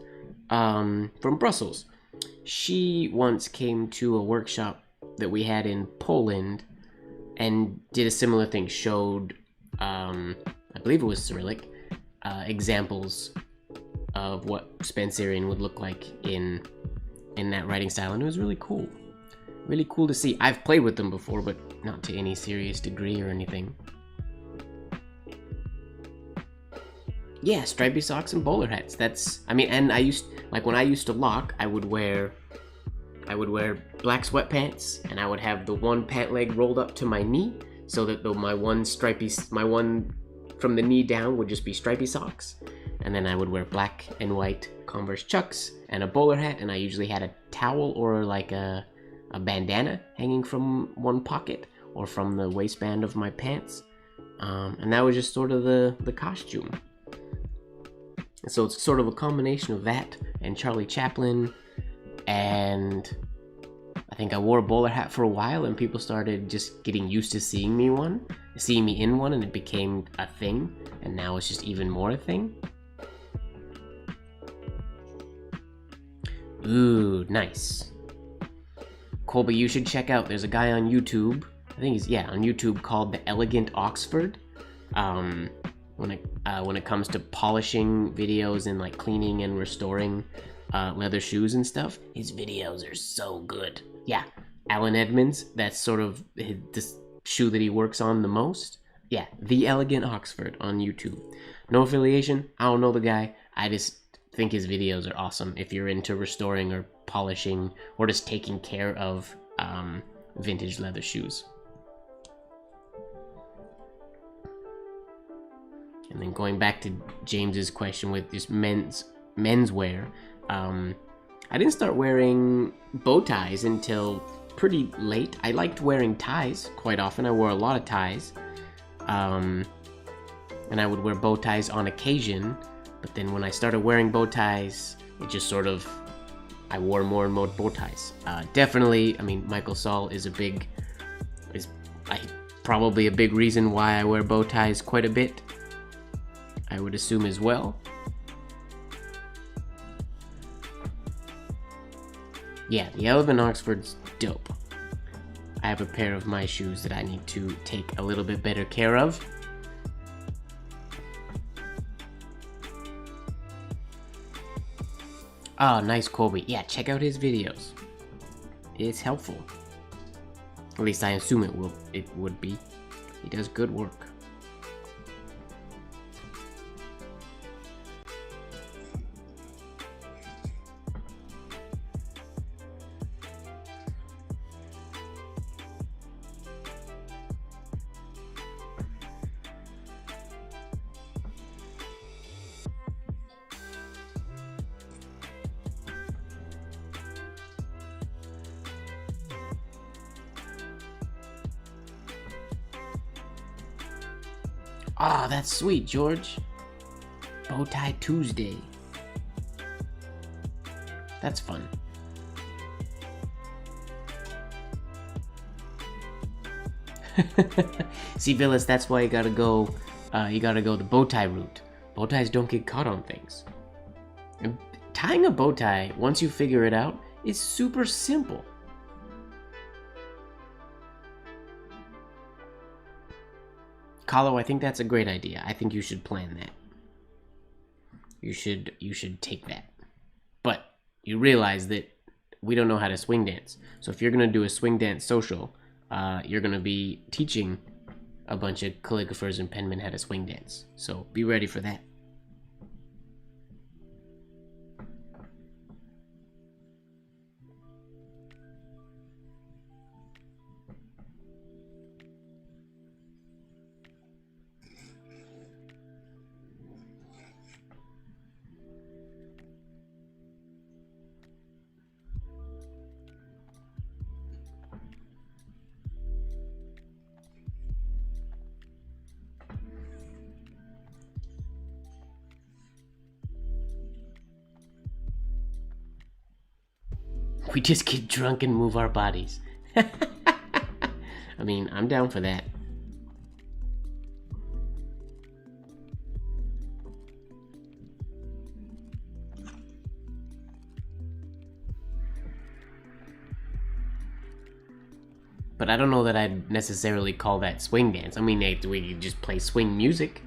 From Brussels. She once came to a workshop that we had in Poland and did a similar thing. Showed, I believe it was Cyrillic, examples of what Spencerian would look like in that writing style, and it was really cool. Really cool to see. I've played with them before, but not to any serious degree or anything. Yeah, stripy socks and bowler hats. That's, I mean, and when I used to lock, I would wear black sweatpants, and I would have the one pant leg rolled up to my knee, so that my one from the knee down would just be stripy socks. And then I would wear black and white Converse Chucks and a bowler hat, and I usually had a towel or like a bandana hanging from one pocket, or from the waistband of my pants. And that was just sort of the costume. So it's sort of a combination of that and Charlie Chaplin, and I think I wore a bowler hat for a while and people started just getting used to seeing me in one, and it became a thing, and now it's just even more a thing. Ooh, nice. Colby, you should check out, there's a guy on YouTube, I think he's, on YouTube, called The Elegant Oxford. When it comes to polishing videos and like cleaning and restoring leather shoes and stuff, his videos are so good. Yeah, Alan Edmonds, that's sort of the shoe that he works on the most. Yeah, The Elegant Oxford on YouTube. No affiliation, I don't know the guy, I just think his videos are awesome if you're into restoring or polishing or just taking care of vintage leather shoes. And then going back to James's question with this menswear, I didn't start wearing bow ties until pretty late. I liked wearing ties quite often. I wore a lot of ties, and I would wear bow ties on occasion. But then when I started wearing bow ties, it just sort of, I wore more and more bow ties. Definitely, I mean, Michael Saul is probably a big reason why I wear bow ties quite a bit, I would assume as well. Yeah, the Elegant Oxford's dope. I have a pair of my shoes that I need to take a little bit better care of. Oh, nice, Colby. Yeah, check out his videos. It's helpful. At least I assume it would be. He does good work. Ah, that's sweet, George. Bowtie Tuesday. That's fun. See, Villas, that's why you gotta go the bow tie route. Bow ties don't get caught on things. And tying a bow tie, once you figure it out, is super simple. Kahlo, I think that's a great idea. I think you should plan that. You should take that. But you realize that we don't know how to swing dance. So if you're gonna do a swing dance social, you're gonna be teaching a bunch of calligraphers and penmen how to swing dance. So be ready for that. We just get drunk and move our bodies. I mean, I'm down for that. But I don't know that I'd necessarily call that swing dance. I mean, we just play swing music.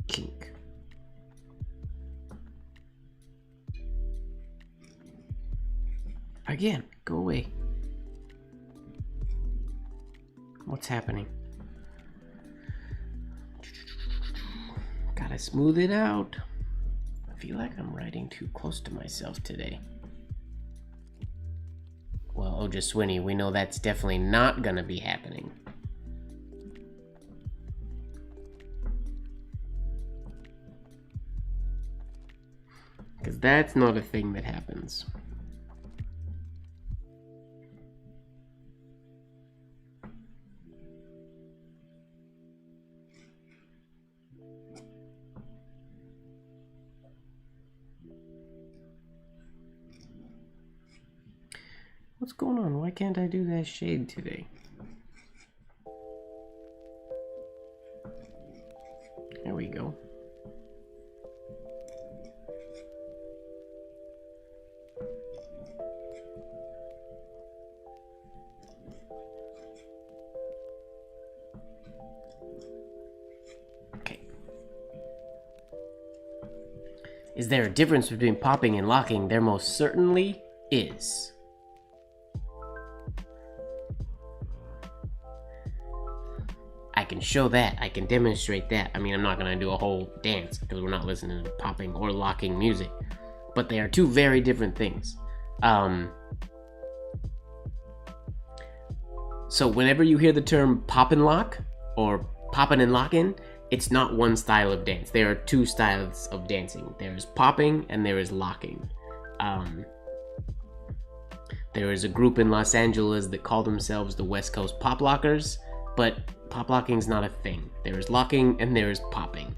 Kink. Again, go away. What's happening? Gotta smooth it out. I feel like I'm writing too close to myself today. Well, Ojaswini, we know that's definitely not gonna be happening. Because that's not a thing that happens. What's going on? Why can't I do that shade today? There we go. Okay. Is there a difference between popping and locking? There most certainly is. I can show that. I can demonstrate that. I mean, I'm not going to do a whole dance because we're not listening to popping or locking music. But they are two very different things. So whenever you hear the term pop and lock or poppin' and lockin', it's not one style of dance. There are two styles of dancing. There is popping and there is locking. There is a group in Los Angeles that call themselves the West Coast Pop Lockers, but pop locking is not a thing. There is locking and there is popping.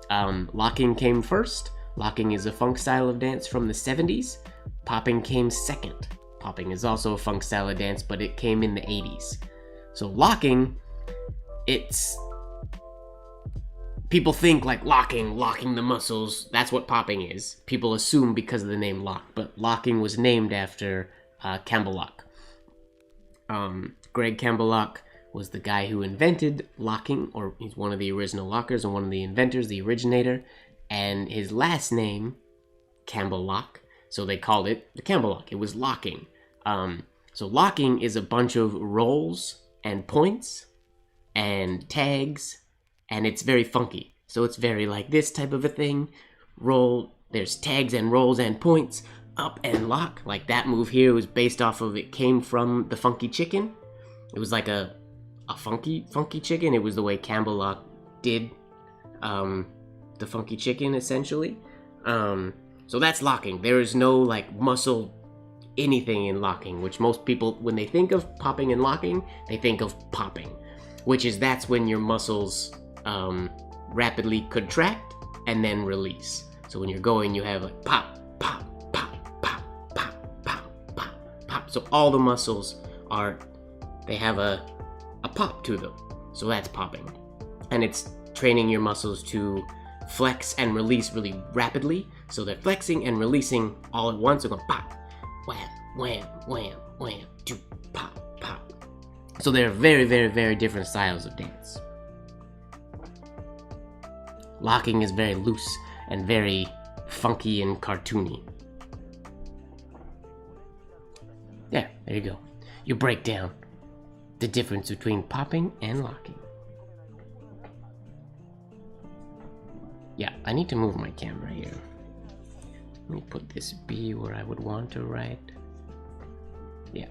Locking came first. Locking is a funk style of dance from the 70s. Popping came second. Popping is also a funk style of dance, but it came in the 80s. So locking, it's... People think like locking the muscles, that's what popping is. People assume because of the name lock, but locking was named after Campbell Lock. Greg Campbell Lock was the guy who invented locking, or he's one of the original lockers and one of the inventors, the originator, and his last name, Campbell Lock, so they called it the Campbell Lock. It was locking. So locking is a bunch of rolls and points and tags, and it's very funky. So it's very like this type of a thing. Roll, there's tags and rolls and points, up and lock. Like that move here was based off of, it came from the Funky Chicken. It was like a funky chicken. It was the way Campbell Lock did the Funky Chicken, essentially. So that's locking. There is no like muscle anything in locking, which most people, when they think of popping and locking, they think of popping, which is that's when your muscles rapidly contract and then release. So when you're going, you have like pop, pop, pop, pop, pop, pop, pop, pop. So all the muscles they have a pop to them. So that's popping. And it's training your muscles to flex and release really rapidly. So they're flexing and releasing all at once. They're going pop, wham, wham, wham, wham, do, pop, pop. So they're very, very, very different styles of dance. Locking is very loose and very funky and cartoony. Yeah, there you go. You break down the difference between popping and locking. Yeah, I need to move my camera here. Let me put this B where I would want to write. Yeah.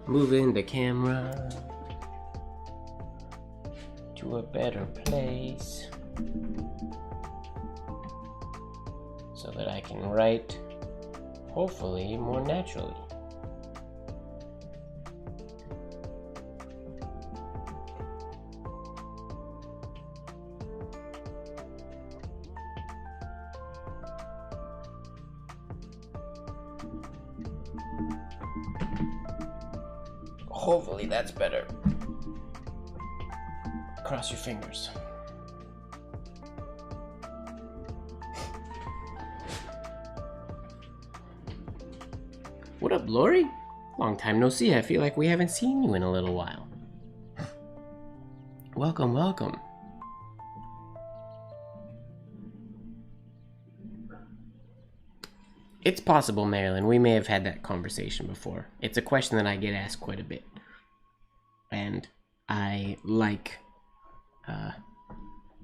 Moving the camera to a better place so that I can write, hopefully, more naturally. Hopefully that's better. Cross your fingers. What up, Lori? Long time no see. I feel like we haven't seen you in a little while. Welcome, welcome. It's possible, Marilyn, we may have had that conversation before. It's a question that I get asked quite a bit. And I like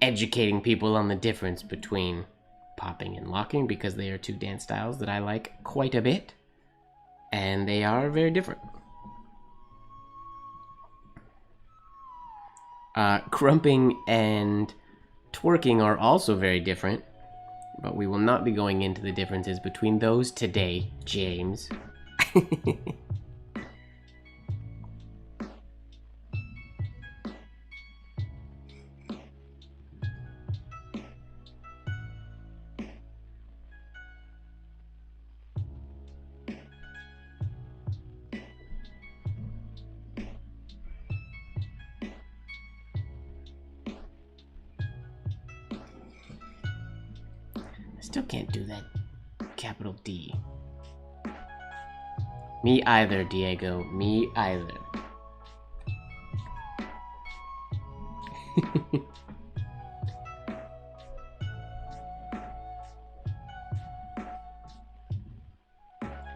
educating people on the difference between popping and locking, because they are two dance styles that I like quite a bit, and they are very different. Crumping and twerking are also very different, but we will not be going into the differences between those today, James. Still can't do that capital D. Me either, Diego. Me either.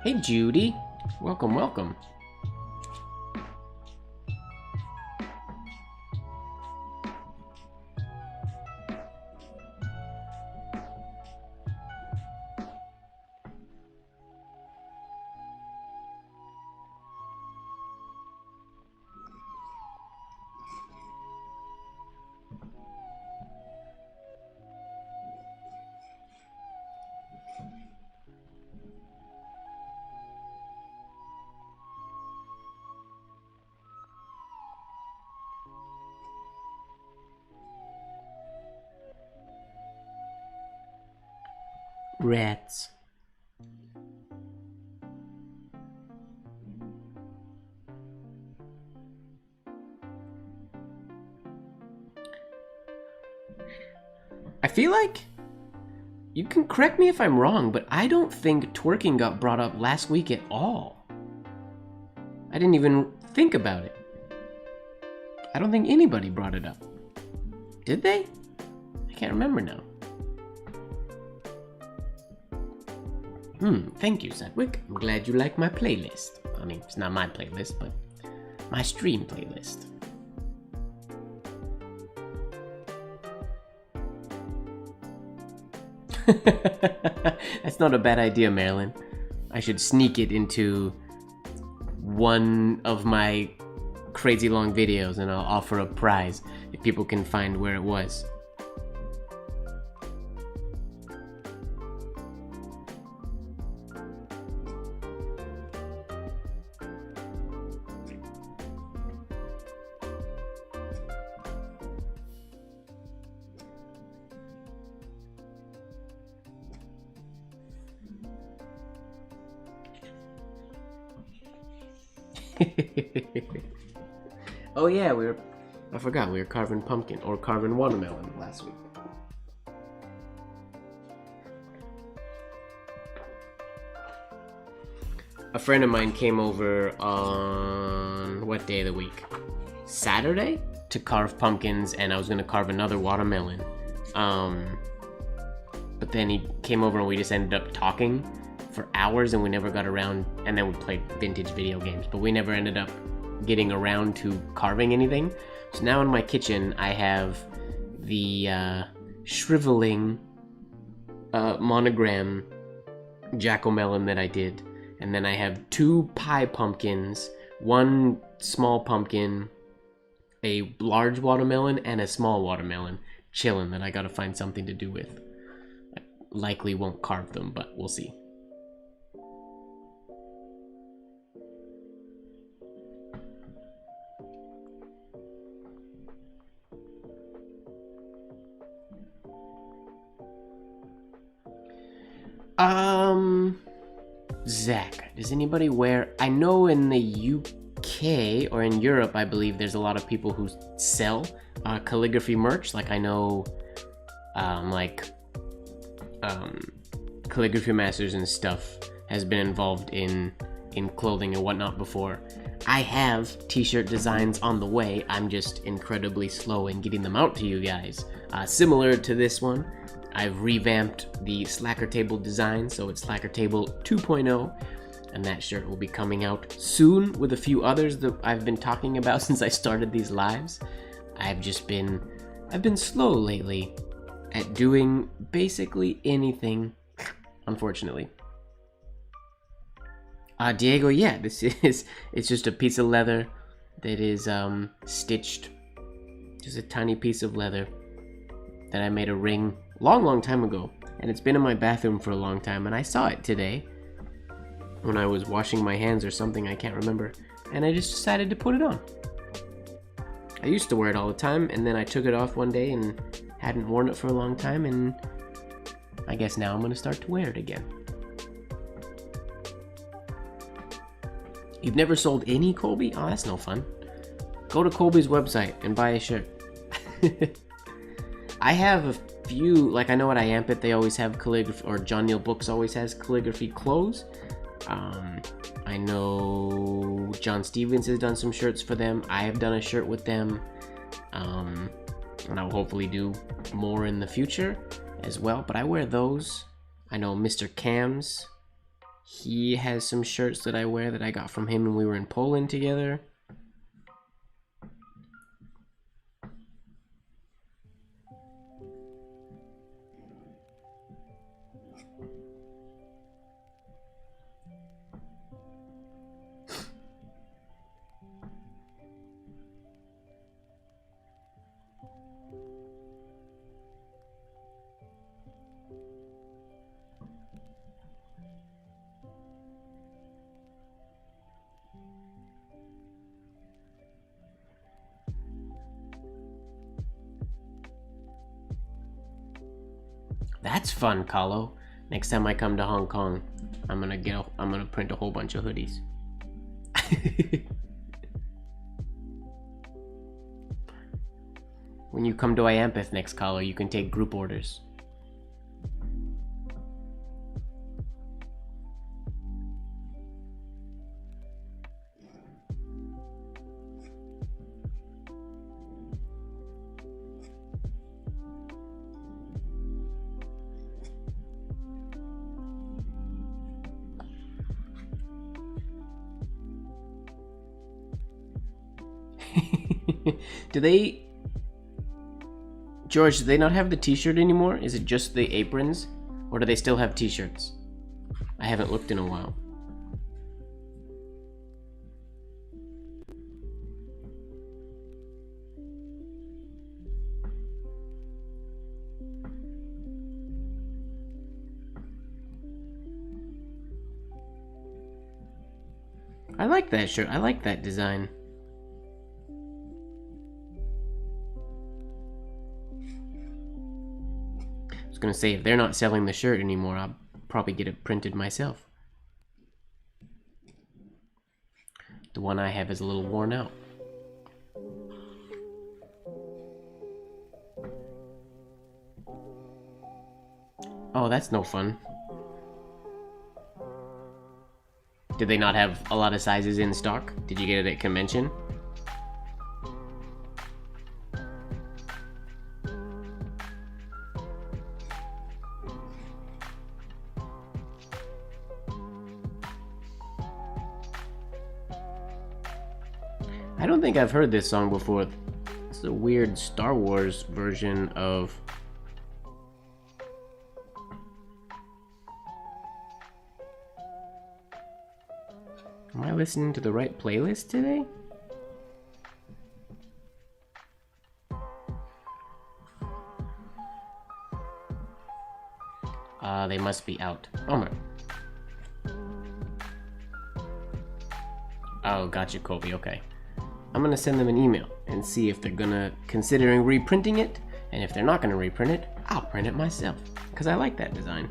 Hey, Judy. Welcome, welcome. Rats. I feel like, you can correct me if I'm wrong, but I don't think twerking got brought up last week at all. I didn't even think about it. I don't think anybody brought it up. Did they? I can't remember now. Thank you, Sedgwick. I'm glad you like my playlist. I mean, it's not my playlist, but my stream playlist. That's not a bad idea, Marilyn. I should sneak it into one of my crazy long videos, and I'll offer a prize if people can find where it was. Oh yeah, I forgot we were carving pumpkin or carving watermelon last week. A friend of mine came over on what day of the week? Saturday to carve pumpkins, and I was gonna carve another watermelon. But then he came over and we just ended up talking for hours, and we never got around, and then we played vintage video games, but we never ended up getting around to carving anything. So now in my kitchen I have the shriveling monogram jack-o'-melon that I did, and then I have 2 pie pumpkins, 1 small pumpkin, a large watermelon, and a small watermelon chilling that I gotta find something to do with. I likely won't carve them, but we'll see. Zach, does anybody wear... I know in the UK or in Europe, I believe there's a lot of people who sell calligraphy merch. Like I know, Calligraphy Masters and stuff has been involved in clothing and whatnot before. I have t-shirt designs on the way. I'm just incredibly slow in getting them out to you guys. Similar to this one, I've revamped the Slacker Table design, so it's Slacker Table 2.0, and that shirt will be coming out soon with a few others that I've been talking about since I started these lives. I've just been I've been slow lately at doing basically anything, unfortunately. Diego, yeah, it's just a piece of leather that is stitched. Just a tiny piece of leather that I made a ring long time ago. And it's been in my bathroom for a long time, and I saw it today when I was washing my hands or something, I can't remember. And I just decided to put it on. I used to wear it all the time, and then I took it off one day and hadn't worn it for a long time, and I guess now I'm gonna start to wear it again. You've never sold any Colby? Oh, that's no fun. Go to Colby's website and buy a shirt. I have a few, like I know at IAMPIT they always have calligraphy, or John Neal Books always has calligraphy clothes. I know John Stevens has done some shirts for them. I have done a shirt with them. And I'll hopefully do more in the future as well. But I wear those. I know Mr. Cam's. He has some shirts that I wear that I got from him when we were in Poland together. That's fun, Kahlo. Next time I come to Hong Kong, I'm gonna print a whole bunch of hoodies. When you come to IAMPIT next, Kahlo, you can take group orders. George, do they not have the t-shirt anymore? Is it just the aprons? Or do they still have t-shirts? I haven't looked in a while. I like that shirt. I like that design. Gonna say, if they're not selling the shirt anymore, I'll probably get it printed myself. The one I have is a little worn out. Oh, that's no fun. Did they not have a lot of sizes in stock? Did you get it at convention? I don't think I've heard this song before. It's a weird Star Wars version of... Am I listening to the right playlist today? They must be out. Bummer. Oh, gotcha, Colby, okay. I'm gonna send them an email and see if they're considering reprinting it, and if they're not gonna reprint it, I'll print it myself, because I like that design.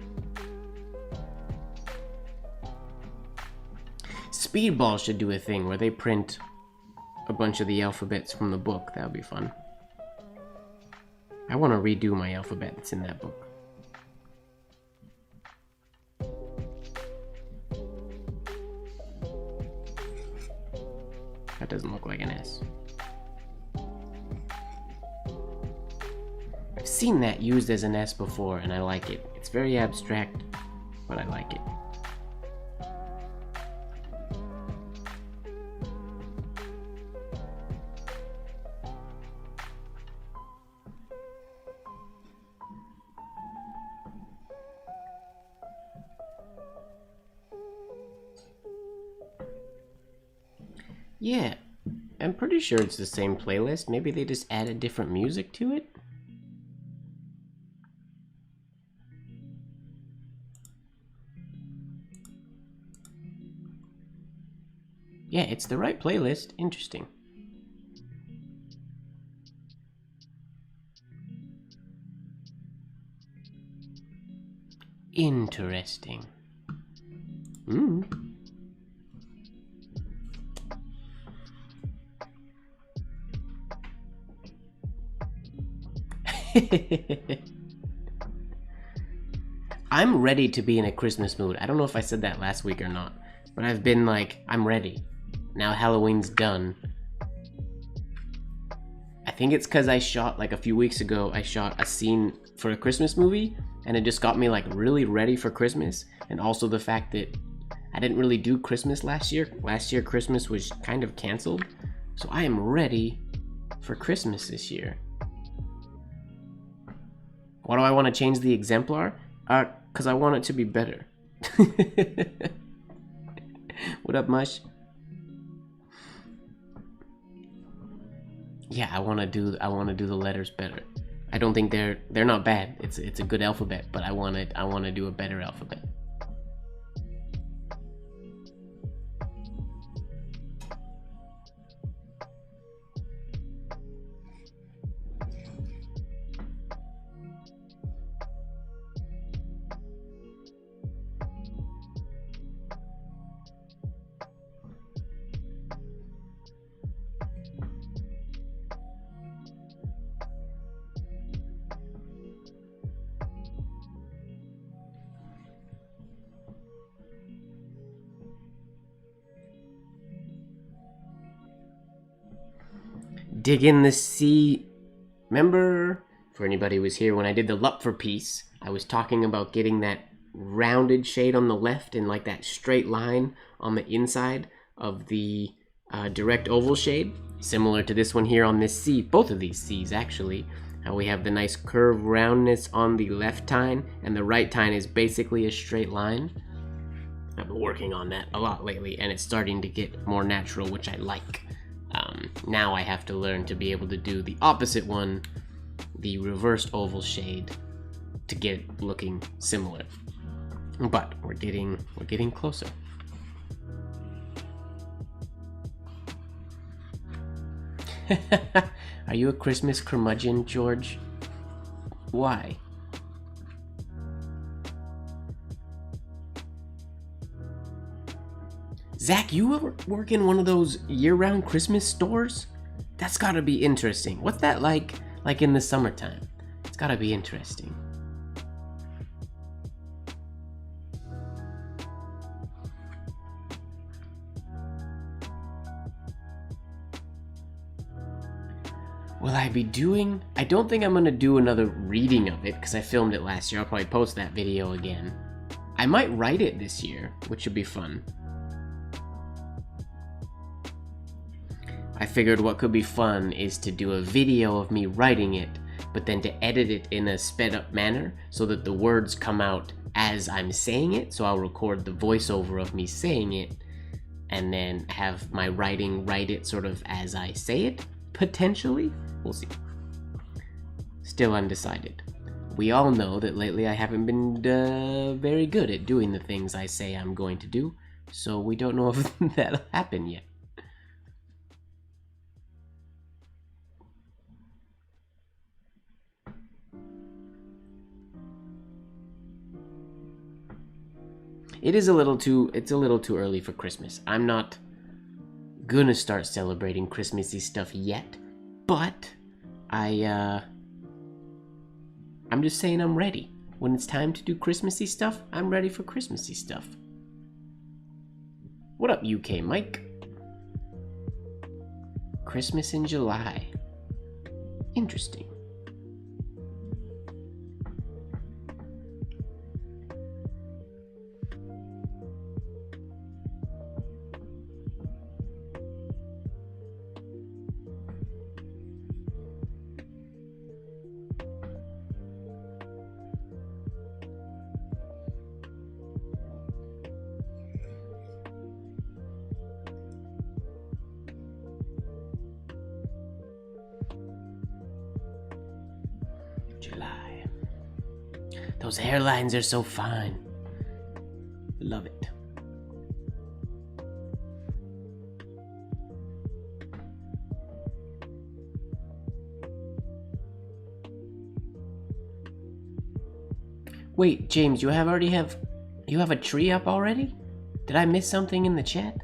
Speedball should do a thing where they print a bunch of the alphabets from the book. That would be fun. I want to redo my alphabet that's in that book. That doesn't look like an S. I've seen that used as an S before, and I like it. It's very abstract, but I like it. Yeah, I'm pretty sure it's the same playlist. Maybe they just added different music to it? Yeah, it's the right playlist. Interesting. Interesting. Hmm. I'm ready to be in a Christmas mood. I don't know if I said that last week or not, but I've been like, I'm ready. Now Halloween's done. I think it's because I shot, like a few weeks ago, I shot a scene for a Christmas movie, and it just got me like really ready for Christmas. And also the fact that I didn't really do Christmas last year. Last year Christmas was kind of canceled. So I am ready for Christmas this year. Why do I want to change the exemplar? Because I want it to be better. What up, Mush? Yeah, I want to do the letters better. I don't think they're not bad. It's a good alphabet, but I want to do a better alphabet. Dig in the sea. Remember, for anybody who was here, when I did the Lupfer piece, I was talking about getting that rounded shade on the left and like that straight line on the inside of the direct oval shade, similar to this one here on this C, both of these C's actually. How we have the nice curve roundness on the left tine, and the right tine is basically a straight line. I've been working on that a lot lately, and it's starting to get more natural, which I like. Now I have to learn to be able to do the opposite one, the reversed oval shade, to get it looking similar. But we're getting closer. Are you a Christmas curmudgeon, George? Why? Zach, you ever work in one of those year-round Christmas stores? That's gotta be interesting. What's that like in the summertime? It's gotta be interesting. Will I be doing... I don't think I'm gonna do another reading of it, because I filmed it last year. I'll probably post that video again. I might write it this year, which would be fun. I figured what could be fun is to do a video of me writing it, but then to edit it in a sped up manner so that the words come out as I'm saying it. So I'll record the voiceover of me saying it and then have my writing write it sort of as I say it, potentially. We'll see. Still undecided. We all know that lately I haven't been very good at doing the things I say I'm going to do, so we don't know if that'll happen yet. It's a little too early for Christmas. I'm not gonna start celebrating Christmassy stuff yet, but I'm just saying I'm ready. When it's time to do Christmassy stuff, I'm ready for Christmassy stuff. What up, UK Mike? Christmas in July. Interesting. July. Those hairlines are so fine. Love it. Wait, James, you have a tree up already? Did I miss something in the chat?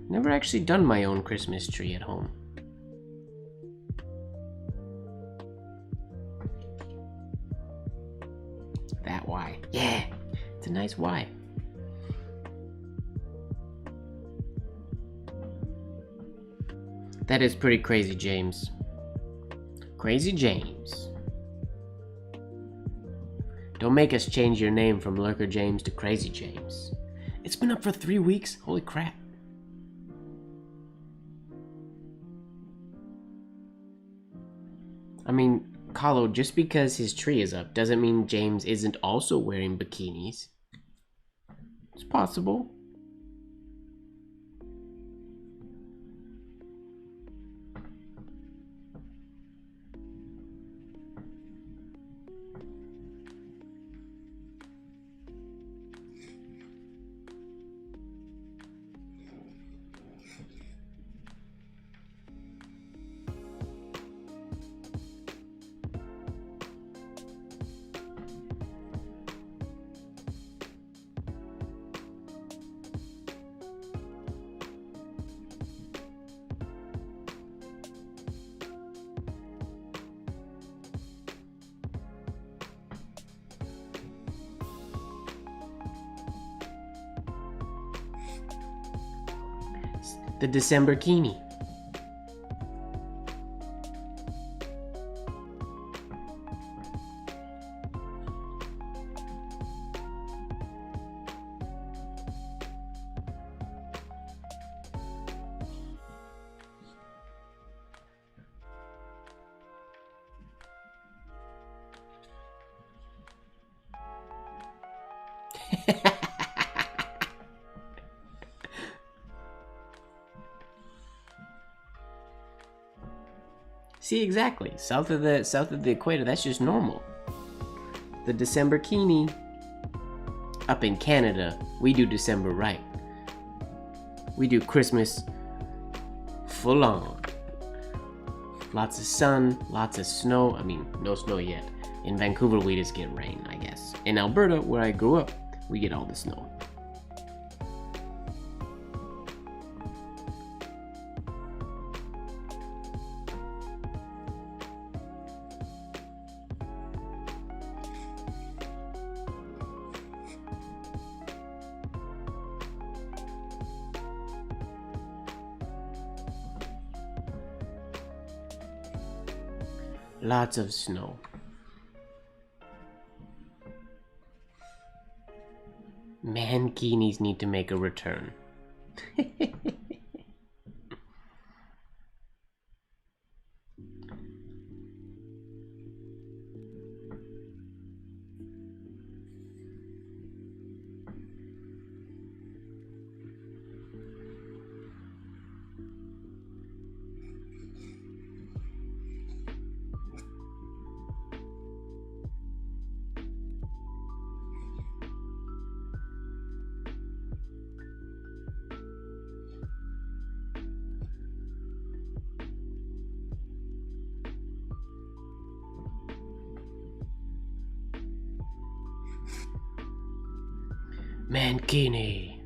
Never actually done my own Christmas tree at home. That Y. Yeah, it's a nice Y. That is pretty crazy, James. Crazy James. Don't make us change your name from Lurker James to Crazy James. It's been up for 3 weeks? Holy crap. I mean, Kahlo, just because his tree is up doesn't mean James isn't also wearing bikinis. It's possible. The December Kini. See, exactly. South of the equator, that's just normal. The December Kini. Up in Canada, we do December right. We do Christmas full on. Lots of sun, lots of snow. I mean, no snow yet. In Vancouver, we just get rain, I guess. In Alberta, where I grew up, we get all the snow. Lots of snow. Mankinis need to make a return. Mankini.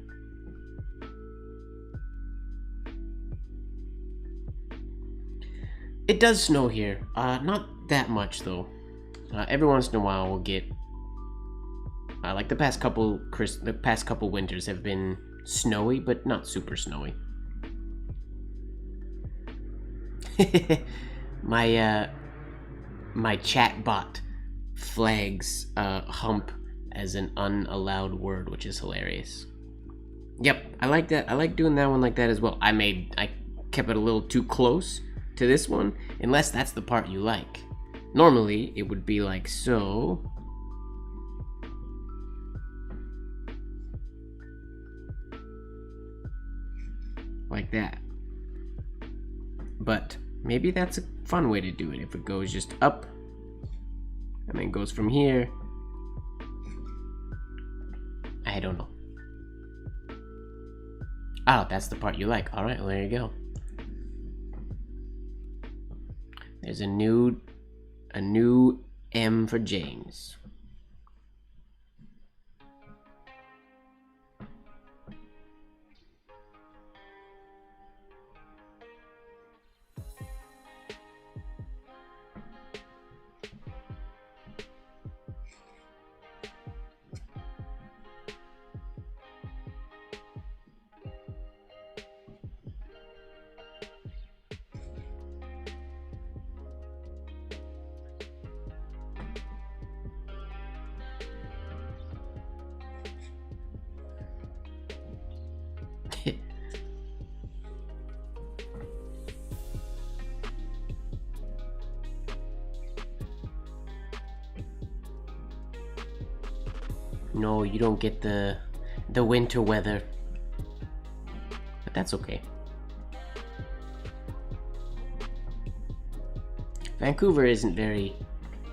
It does snow here. Not that much though. Every once in a while we'll get like the past couple winters have been snowy, but not super snowy. My chat bot flags hump as an unallowed word, which is hilarious. Yep, I like that. I like doing that one like that as well. I kept it a little too close to this one, unless that's the part you like. Normally, it would be like so. Like that. But Maybe that's a fun way to do it. If it goes just up and then goes from here. I don't know. Oh, that's the part you like. All right, well, there you go. There's a new M for James. No, you don't get the winter weather. But that's okay. Vancouver isn't very...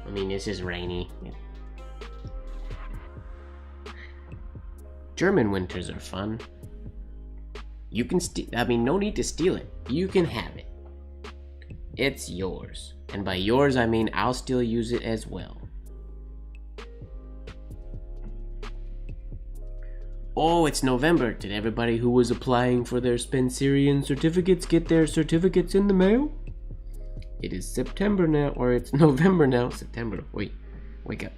I mean, it's just rainy. German winters are fun. You can I mean, no need to steal it. You can have it. It's yours. And by yours, I mean I'll still use it as well. Oh, it's November. Did everybody who was applying for their Spencerian certificates get their certificates in the mail? It is September now, or it's November now. September. Wait, wake up.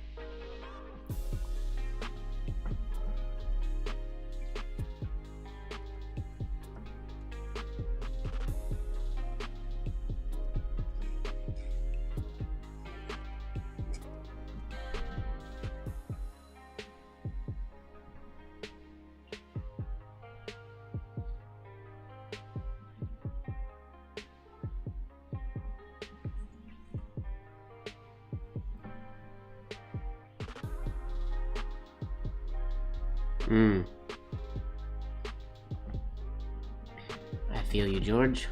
I feel you, George.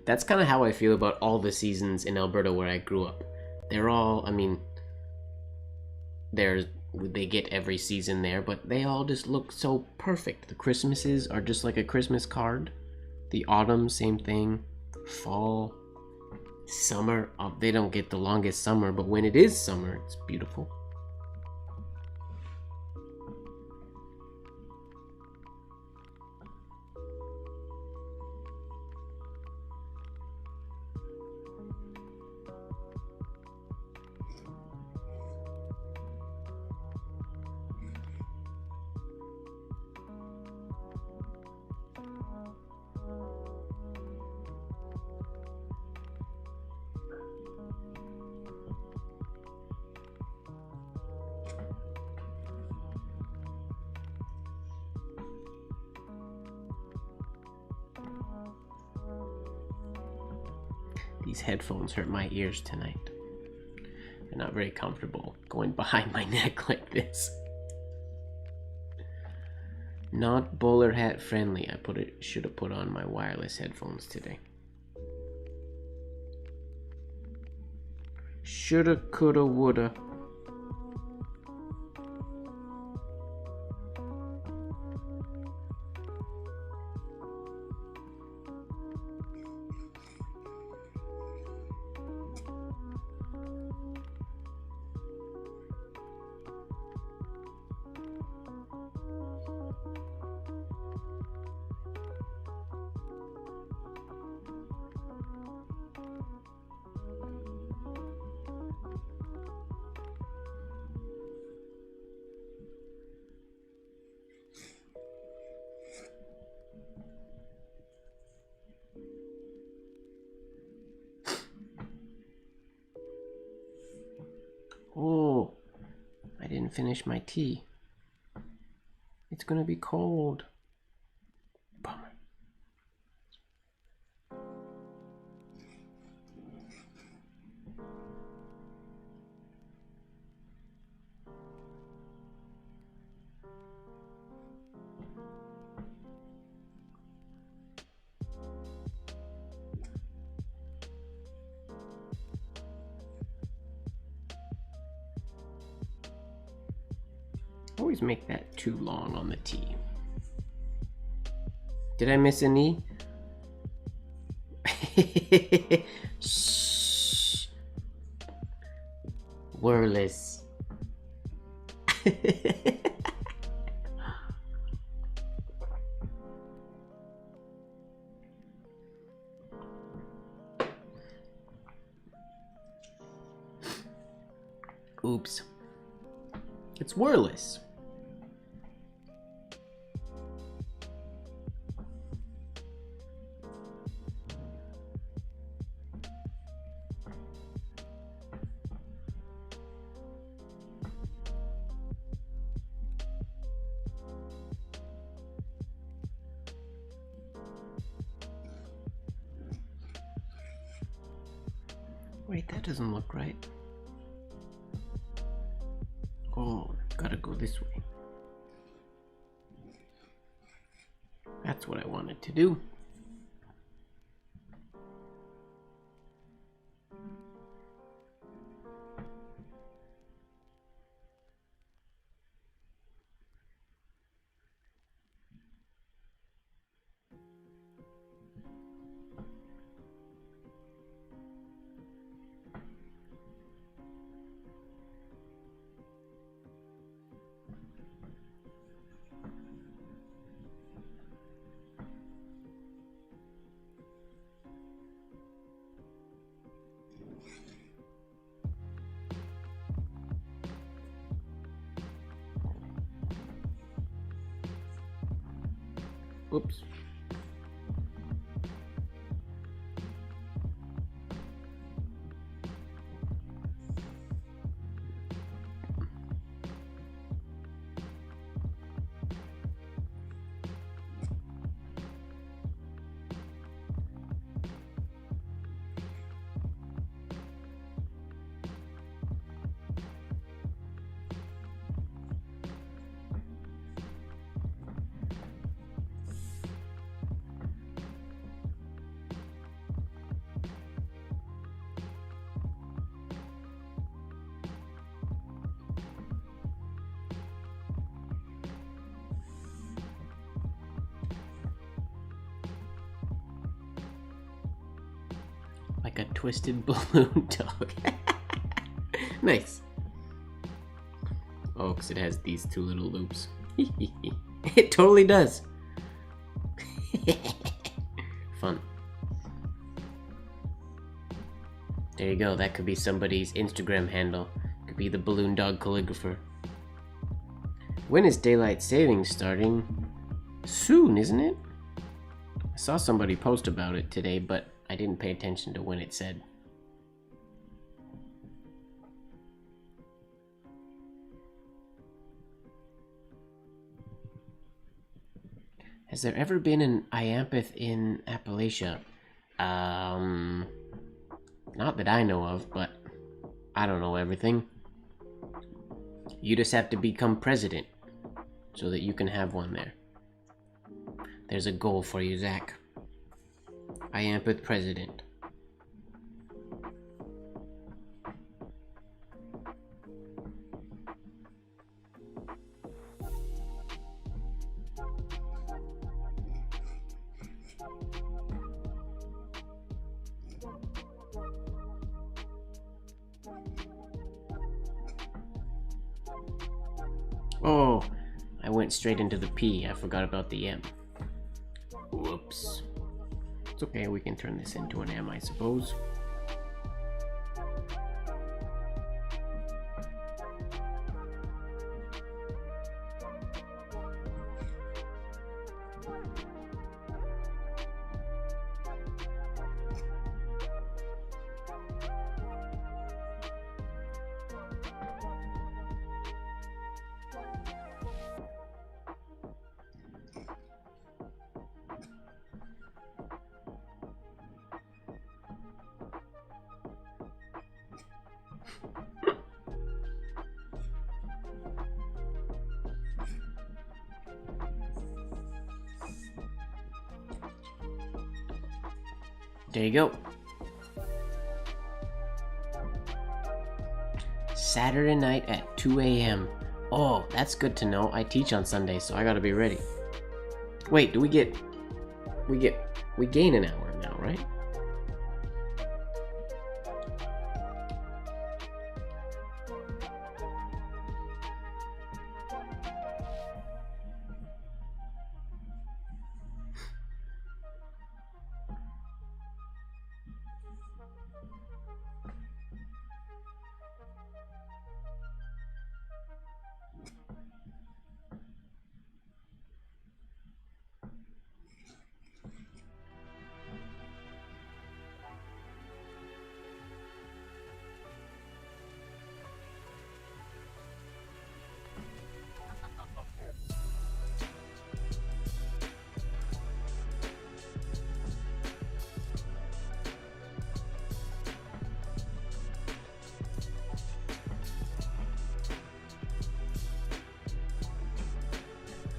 That's kind of how I feel about all the seasons in Alberta where I grew up. They're all, I mean, they get every season there, but they all just look so perfect. The Christmases are just like a Christmas card. The autumn, same thing. Fall, summer, they don't get the longest summer, but when it is summer, it's beautiful. These headphones hurt my ears tonight. They're not very comfortable going behind my neck like this. Not bowler hat friendly. Should have put on my wireless headphones today. Shoulda, coulda, woulda. finish my tea. It's gonna be cold. Bummer. Always make that too long on the T. Did I miss an E? Shh. Wordless. Oops. It's wordless. Wait, that doesn't look right. Oh, gotta go this way. That's what I wanted to do. Oops. Like a twisted balloon dog. Nice. Oh, because it has these two little loops. It totally does. Fun. There you go. That could be somebody's Instagram handle. Could be the balloon dog calligrapher. When is daylight savings starting? Soon, isn't it? I saw somebody post about it today, but I didn't pay attention to when it said. Has there ever been an Iampith in Appalachia? Not that I know of, but I don't know everything. You just have to become president so that you can have one there. There's a goal for you, Zach. Iampith president. Oh, I went straight into the P. I forgot about the M. Whoops. It's okay, we can turn this into an M, I suppose. There you go. Saturday night at 2 a.m. Oh, that's good to know. I teach on Sunday, so I gotta be ready. Wait, do we gain an hour now, right?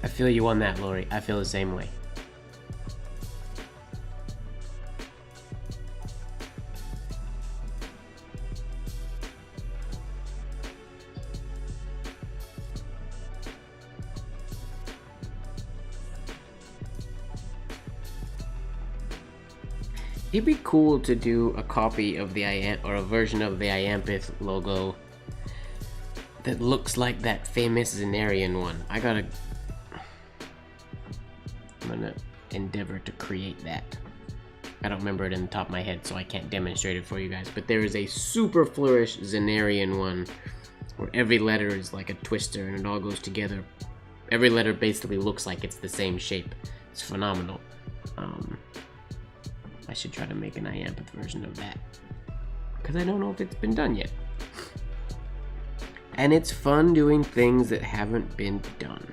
I feel you on that, Lori. I feel the same way. It'd be cool to do a copy of the or a version of the Iampith logo that looks like that famous Zenarian one. I'm gonna endeavor to create that. I don't remember it in the top of my head, so I can't demonstrate it for you guys, but there is a super flourish Zenarian one where every letter is like a twister and it all goes together. Every letter basically looks like it's the same shape. It's phenomenal. I should try to make an Iampith version of that, because I don't know if it's been done yet. And it's fun doing things that haven't been done.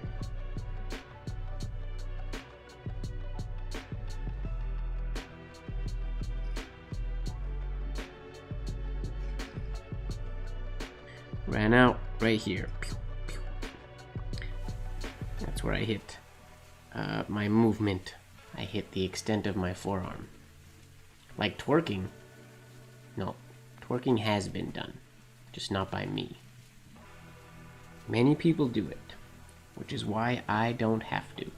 Ran out right here. That's where I hit my movement. I hit the extent of my forearm. Like twerking. No, twerking has been done, just not by me. Many people do it, which is why I don't have to.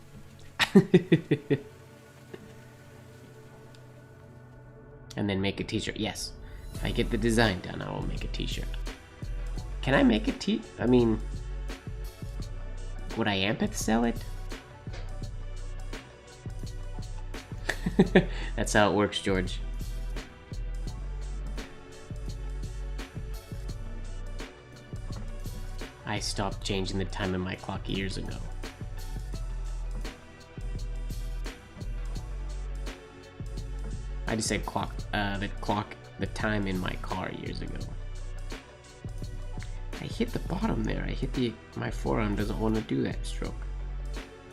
And then make a t-shirt. Yes, if I get the design done, I will make a t-shirt. Can I make a I mean, would Iampith sell it? That's how it works, George. I stopped changing the time in my clock years ago. I just said the time in my car years ago. I hit the bottom there. I hit my forearm doesn't want to do that stroke.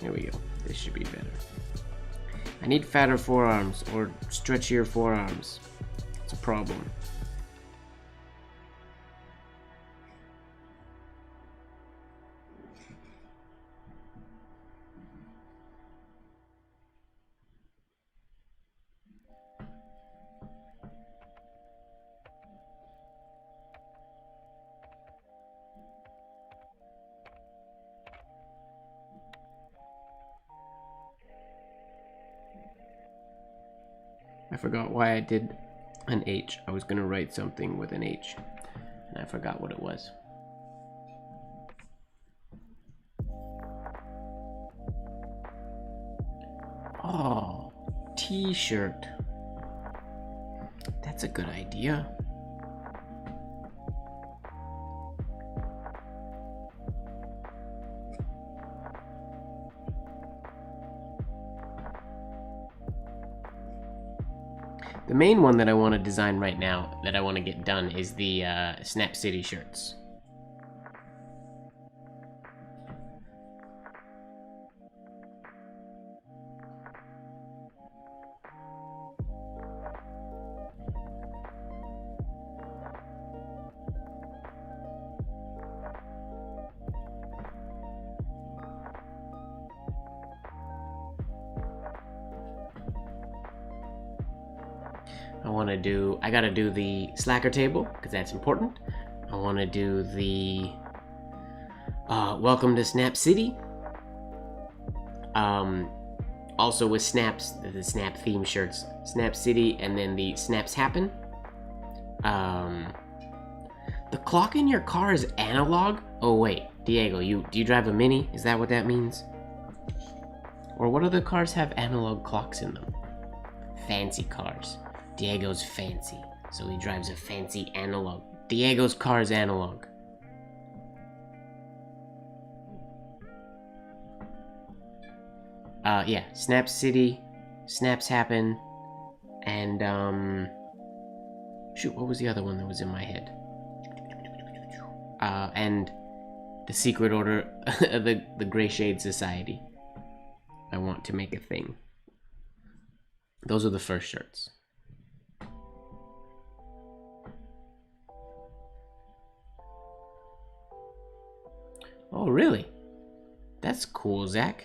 There we go. This should be better. I need fatter forearms or stretchier forearms. It's a problem. I forgot why I did an H. I was gonna write something with an H, and I forgot what it was. Oh, t-shirt. That's a good idea. The main one that I want to design right now, that I want to get done, is the Snap City shirts. I gotta do the slacker table, because that's important. I wanna do the welcome to Snap City. Also with snaps, the Snap theme shirts, Snap City, and then the Snaps Happen. The clock in your car is analog? Oh wait, Diego, do you drive a Mini? Is that what that means? Or what other cars have analog clocks in them? Fancy cars. Diego's fancy, so he drives a fancy analog. Diego's car is analog. Yeah, Snap City, Snaps Happen, and, shoot, what was the other one that was in my head? And the Secret Order, the Gray Shade Society. I want to make a thing. Those are the first shirts. Oh, really? That's cool, Zach.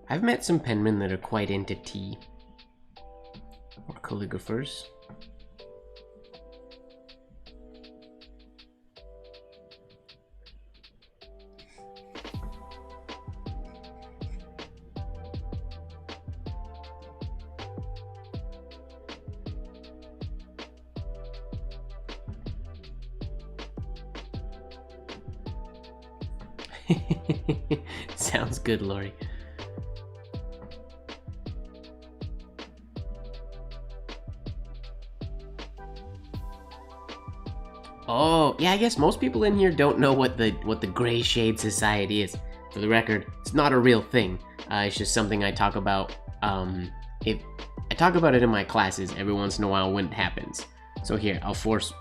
I've met some penmen that are quite into tea. Or calligraphers. Sounds good, Lori. Oh, yeah, I guess most people in here don't know what the Gray Shade Society is. For the record, it's not a real thing. It's just something I talk about. I talk about it in my classes every once in a while when it happens. So here, I'll force.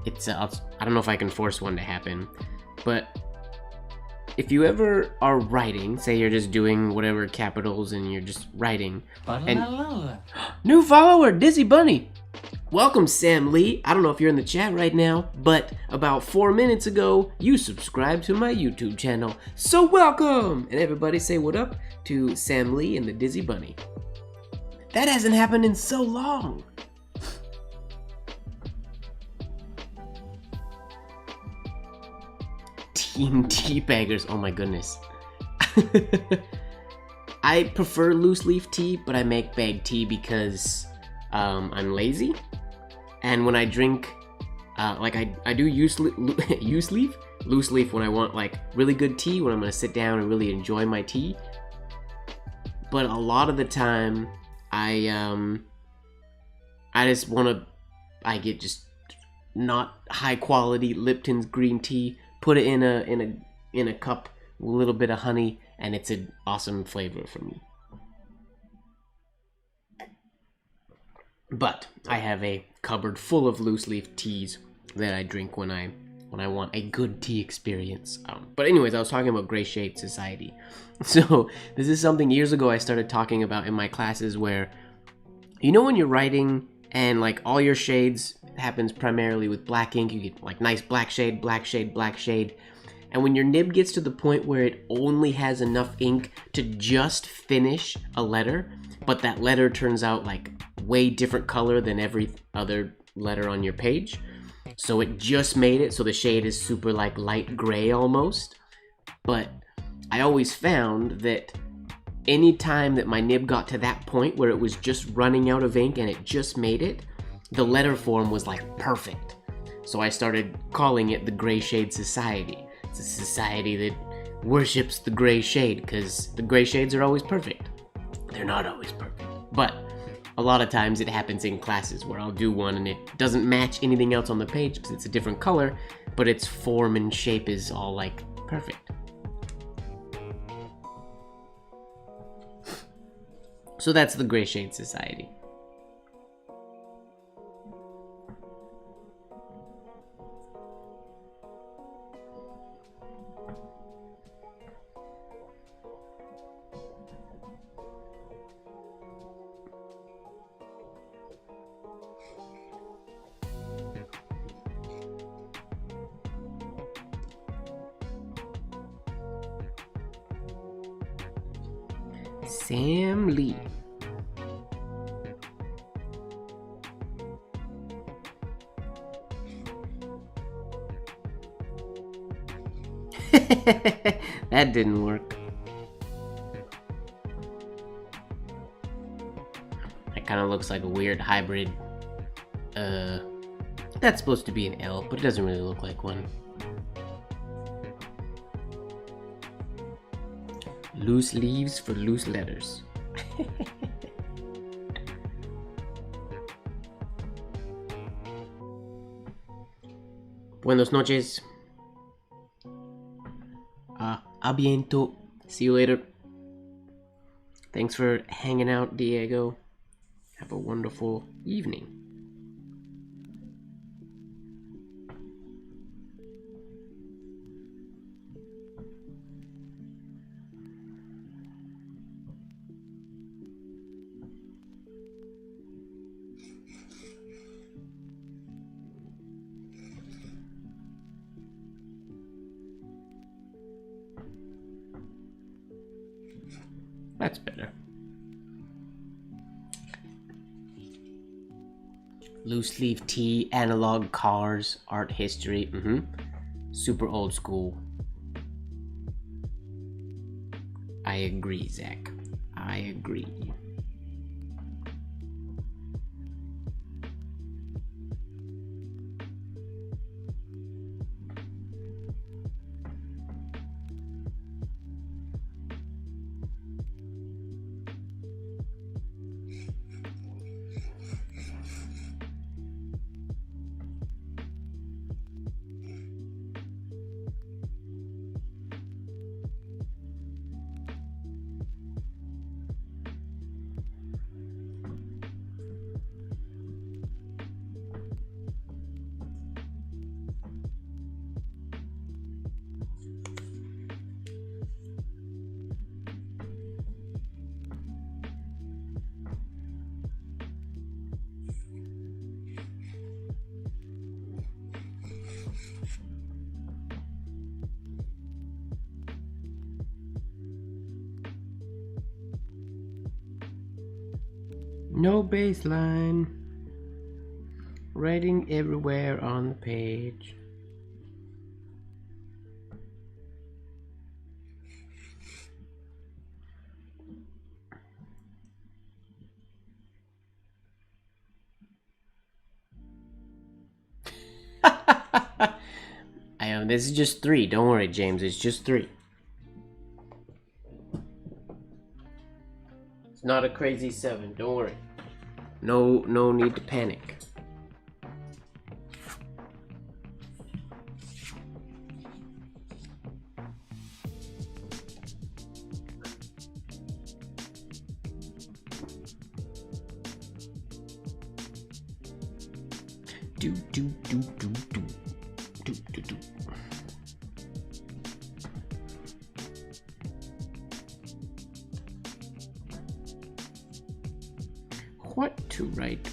I don't know if I can force one to happen, but if you ever are writing, say you're just doing whatever capitals and you're just writing, and new follower, Dizzy Bunny. Welcome, Sam Lee. I don't know if you're in the chat right now, but about 4 minutes ago, you subscribed to my YouTube channel. So welcome! And everybody say what up to Sam Lee and the Dizzy Bunny. That hasn't happened in so long. Team Teabaggers, oh my goodness. I prefer loose leaf tea, but I make bag tea because I'm lazy. And when I drink, like I do loose leaf when I want like really good tea, when I'm gonna sit down and really enjoy my tea. But a lot of the time, I get just not high quality Lipton's green tea. Put it in a cup with a little bit of honey, and it's an awesome flavor for me. But I have a cupboard full of loose leaf teas that I drink when I want a good tea experience. But anyways, I was talking about Gray Shade Society. So this is something years ago I started talking about in my classes where, you know, when you're writing and like all your shades happens primarily with black ink, you get like nice black shade, black shade, black shade. And when your nib gets to the point where it only has enough ink to just finish a letter, but that letter turns out like way different color than every other letter on your page. So it just made it so the shade is super like light gray almost. But I always found that any time that my nib got to that point where it was just running out of ink and it just made it, the letter form was like perfect. So I started calling it the Gray Shade Society. It's a society that worships the gray shade because the gray shades are always perfect. They're not always perfect, but a lot of times it happens in classes where I'll do one and it doesn't match anything else on the page because it's a different color, but its form and shape is all like perfect. So that's the Gray Shade Society. Sam Lee. That didn't work. That kind of looks like a weird hybrid. That's supposed to be an L, but it doesn't really look like one. Loose leaves for loose letters. Buenas noches. A biento. See you later. Thanks for hanging out, Diego. Have a wonderful evening. That's better. Loose leaf tea, analog cars, art history. Super old school. I agree, Zach. I agree. No baseline. Writing everywhere on the page. This is just 3. Don't worry, James. It's just 3. It's not a crazy 7. Don't worry. No need to panic. Do. What to write.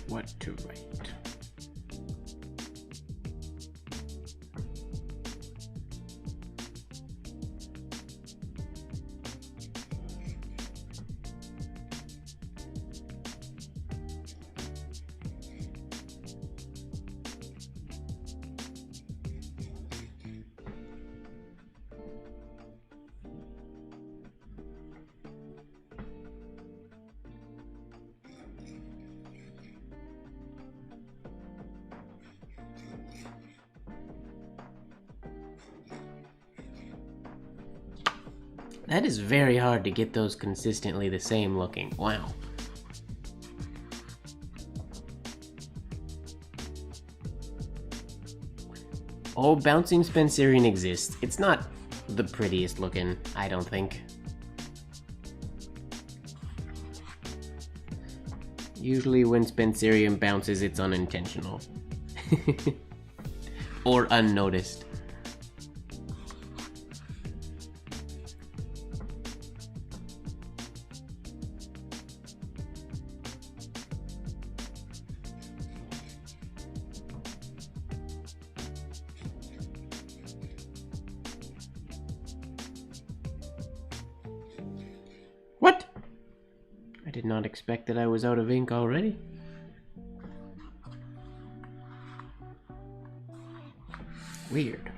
That is very hard to get those consistently the same looking. Wow. Oh, bouncing Spencerian exists. It's not the prettiest looking, I don't think. Usually when Spencerian bounces, it's unintentional. Or unnoticed. What? I did not expect that I was out of ink already. Weird.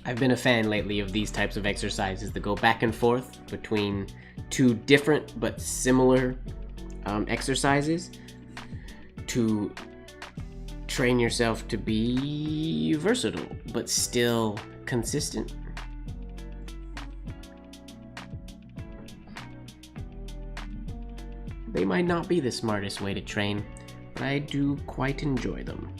I've been a fan lately of these types of exercises that go back and forth between two different but similar exercises to train yourself to be versatile but still consistent. They might not be the smartest way to train, but I do quite enjoy them.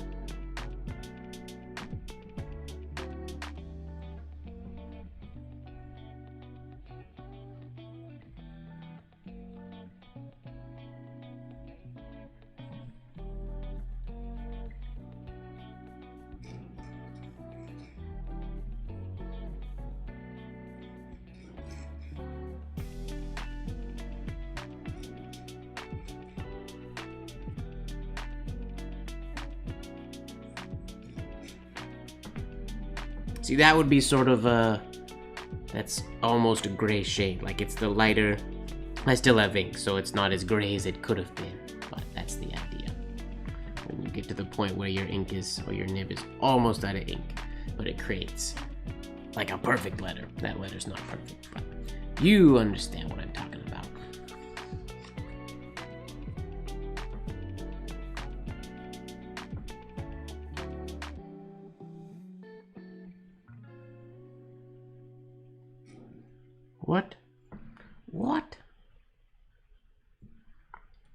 See, that would be sort of that's almost a gray shade, like it's the lighter. I still have ink, so it's not as gray as it could have been, but that's the idea. When you get to the point where your ink is, or your nib is almost out of ink, but it creates like a perfect letter. That letter's not perfect, but you understand what I'm talking about. What? What?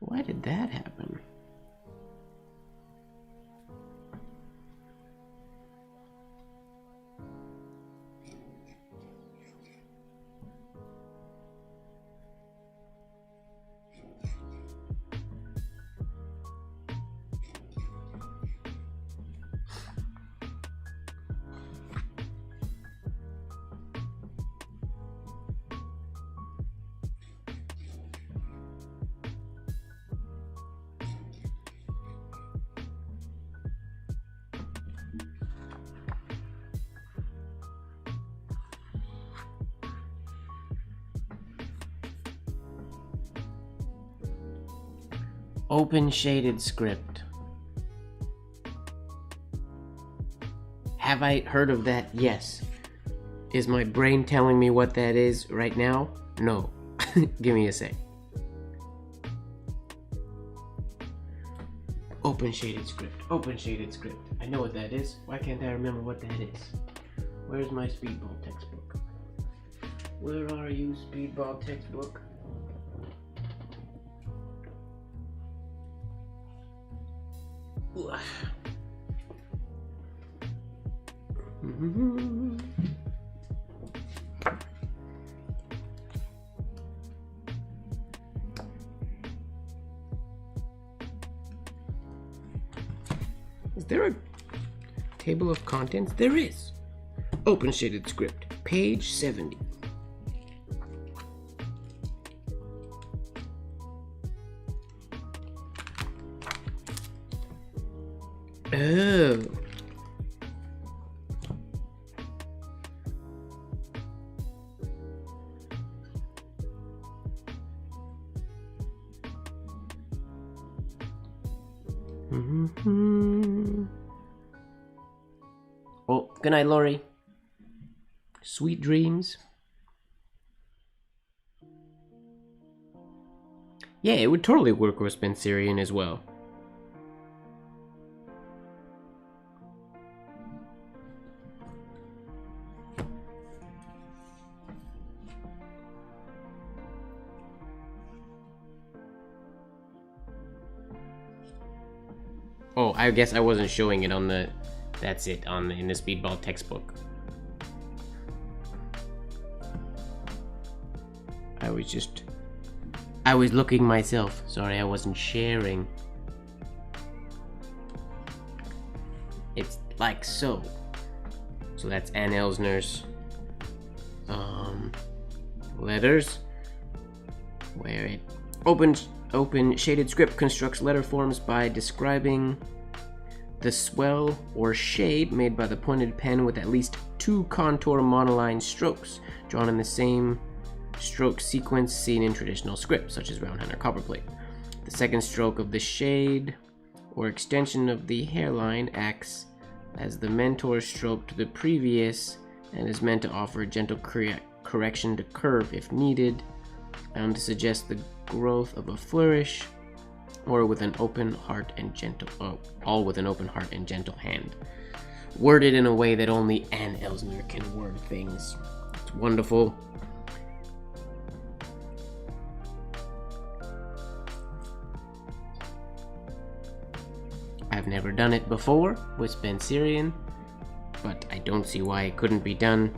Why did that happen? Open shaded script. Have I heard of that? Yes. Is my brain telling me what that is right now? No. Give me a sec. Open shaded script. Open shaded script. I know what that is. Why can't I remember what that is? Where's my speedball textbook? Where are you, speedball textbook? Is there a table of contents? There is. Open shaded script, page 70. Oh. Oh, good night, Lori. Sweet dreams. Yeah, it would totally work with Spencerian as well. Oh, I guess I wasn't showing it on the, that's it, in the speedball textbook. I was looking myself. Sorry, I wasn't sharing. It's like so. So that's Ann Elsner's letters, where it open shaded script constructs letter forms by describing the swell or shade made by the pointed pen with at least two contour monoline strokes drawn in the same stroke sequence seen in traditional script, such as roundhand or copperplate. The second stroke of the shade or extension of the hairline acts as the mentor stroke to the previous and is meant to offer a gentle correction to curve if needed, to suggest the growth of a flourish, or with an open heart and gentle, all with an open heart and gentle hand. Worded in a way that only Anne Elsner can word things. It's wonderful. I've never done it before with Spencerian, but I don't see why it couldn't be done.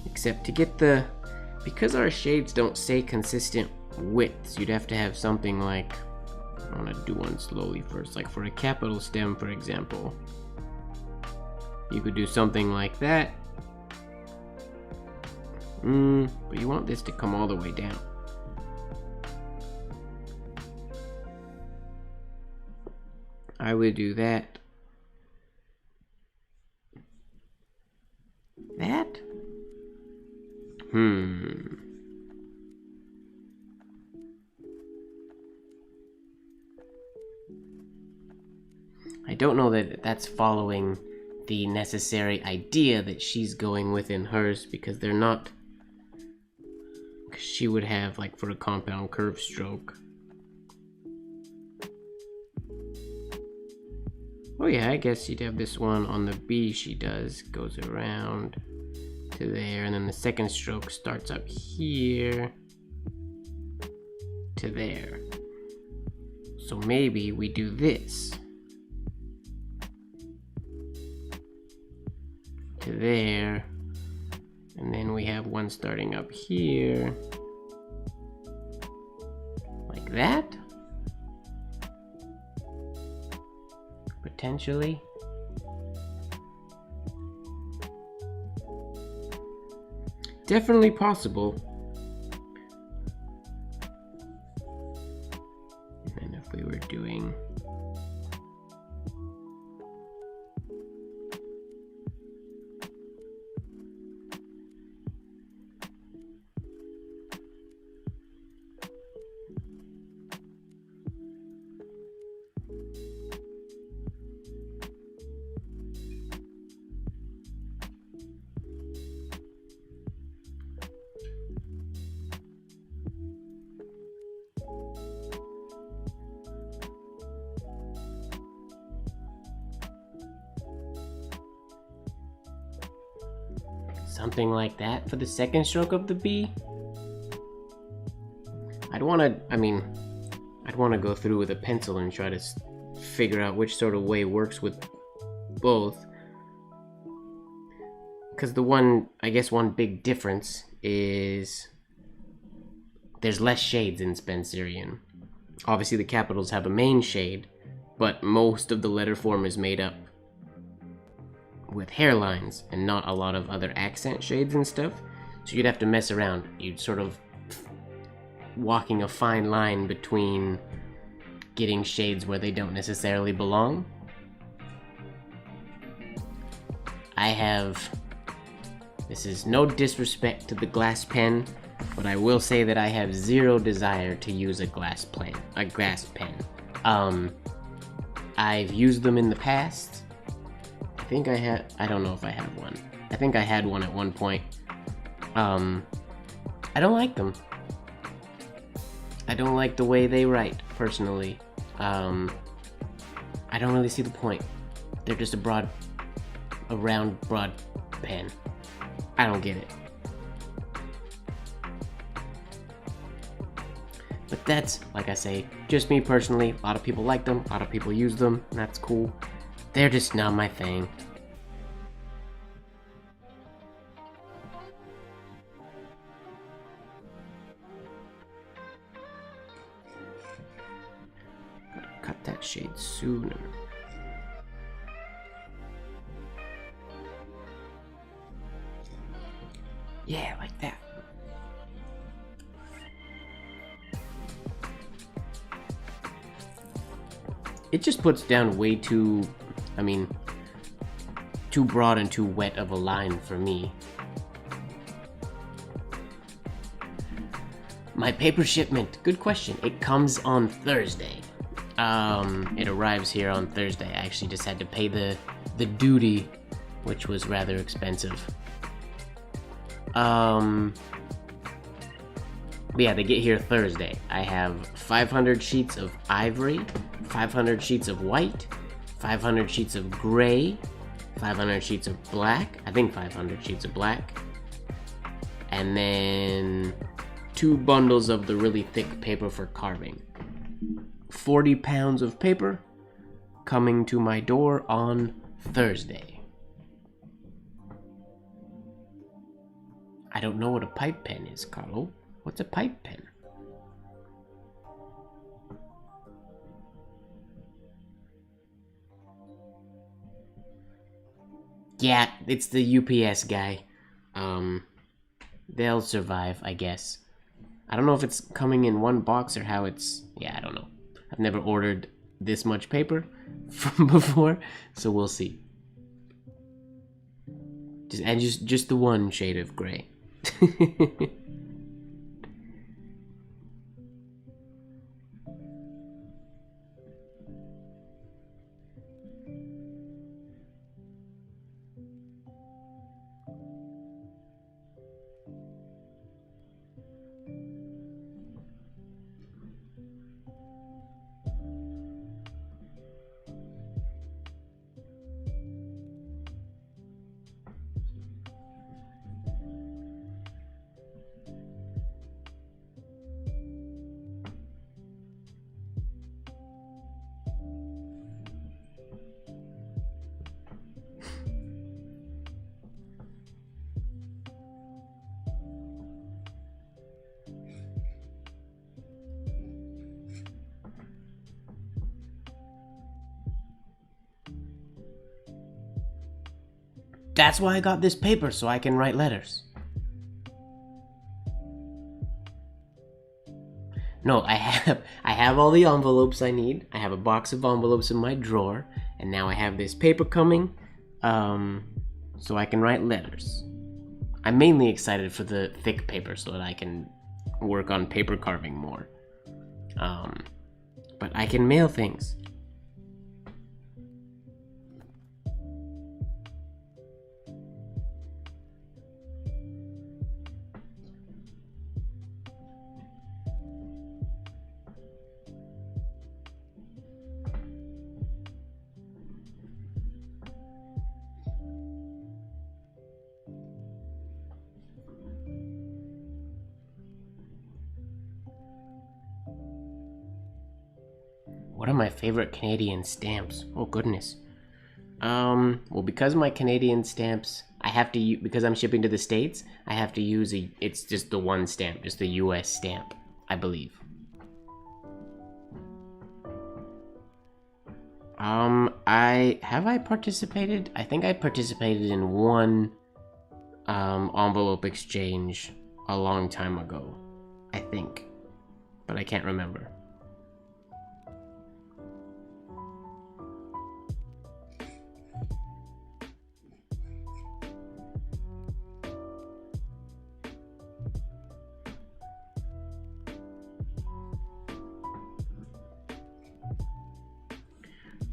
Except to get because our shades don't say consistent widths, you'd have to have something like, I want to do one slowly first, like for a capital stem, for example. You could do something like that. But you want this to come all the way down. I would do that. That? I don't know that that's following the necessary idea that she's going with in hers, because they're not. Because she would have, like, for a compound curve stroke. Oh yeah, I guess she'd have this one on the B she does, goes around to there, and then the second stroke starts up here to there. So maybe we do this to there, and then we have one starting up here like that, potentially. Definitely possible. And if we were doing something like that for the second stroke of the B. I'd want to go through with a pencil and try to figure out which sort of way works with both. Because one big difference is there's less shades in Spencerian. Obviously the capitals have a main shade, but most of the letter form is made up with hairlines and not a lot of other accent shades and stuff. So you'd have to mess around. You'd sort of walking a fine line between getting shades where they don't necessarily belong. This is no disrespect to the glass pen, but I will say that I have zero desire to use a glass pen. I've used them in the past. I don't know if I have one. I think I had one at one point. I don't like them. I don't like the way they write, personally. I don't really see the point. They're just a round, broad pen. I don't get it. But that's, like I say, just me personally. A lot of people like them, a lot of people use them, and that's cool. They're just not my thing. Cut that shade sooner. Yeah, like that. It just puts down way too broad and too wet of a line for me. My paper shipment, good question. It comes on Thursday. It arrives here on Thursday. I actually just had to pay the duty, which was rather expensive. But yeah, they get here Thursday. I have 500 sheets of ivory, 500 sheets of white, 500 sheets of gray, 500 sheets of black, I think 500 sheets of black, and then 2 bundles of the really thick paper for carving. 40 pounds of paper coming to my door on Thursday. I don't know what a pipe pen is, Carlo. What's a pipe pen? Yeah, it's the UPS guy. They'll survive, I guess. I don't know if it's coming in one box or how it's... Yeah, I don't know. I've never ordered this much paper from before, so we'll see. Just the one shade of gray. That's why I got this paper, so I can write letters. No, I have all the envelopes I need. I have a box of envelopes in my drawer, and now I have this paper coming, so I can write letters. I'm mainly excited for the thick paper so that I can work on paper carving more. But I can mail things. What are my favorite Canadian stamps? Oh goodness. Well, because my Canadian stamps, I have to use, because I'm shipping to the States, I have to use it's just the one stamp, just the US stamp, I believe. I participated? I think I participated in one, envelope exchange a long time ago, I think, but I can't remember.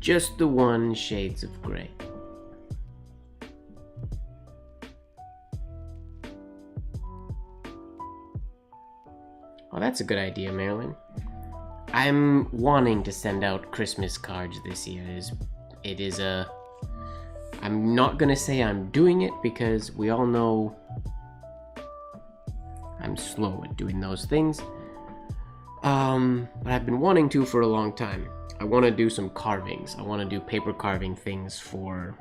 Just the one shades of gray. Well, that's a good idea, Marilyn. I'm wanting to send out Christmas cards this year. I'm not gonna say I'm doing it because we all know I'm slow at doing those things. But I've been wanting to for a long time. I want to do some carvings. I want to do paper carving things for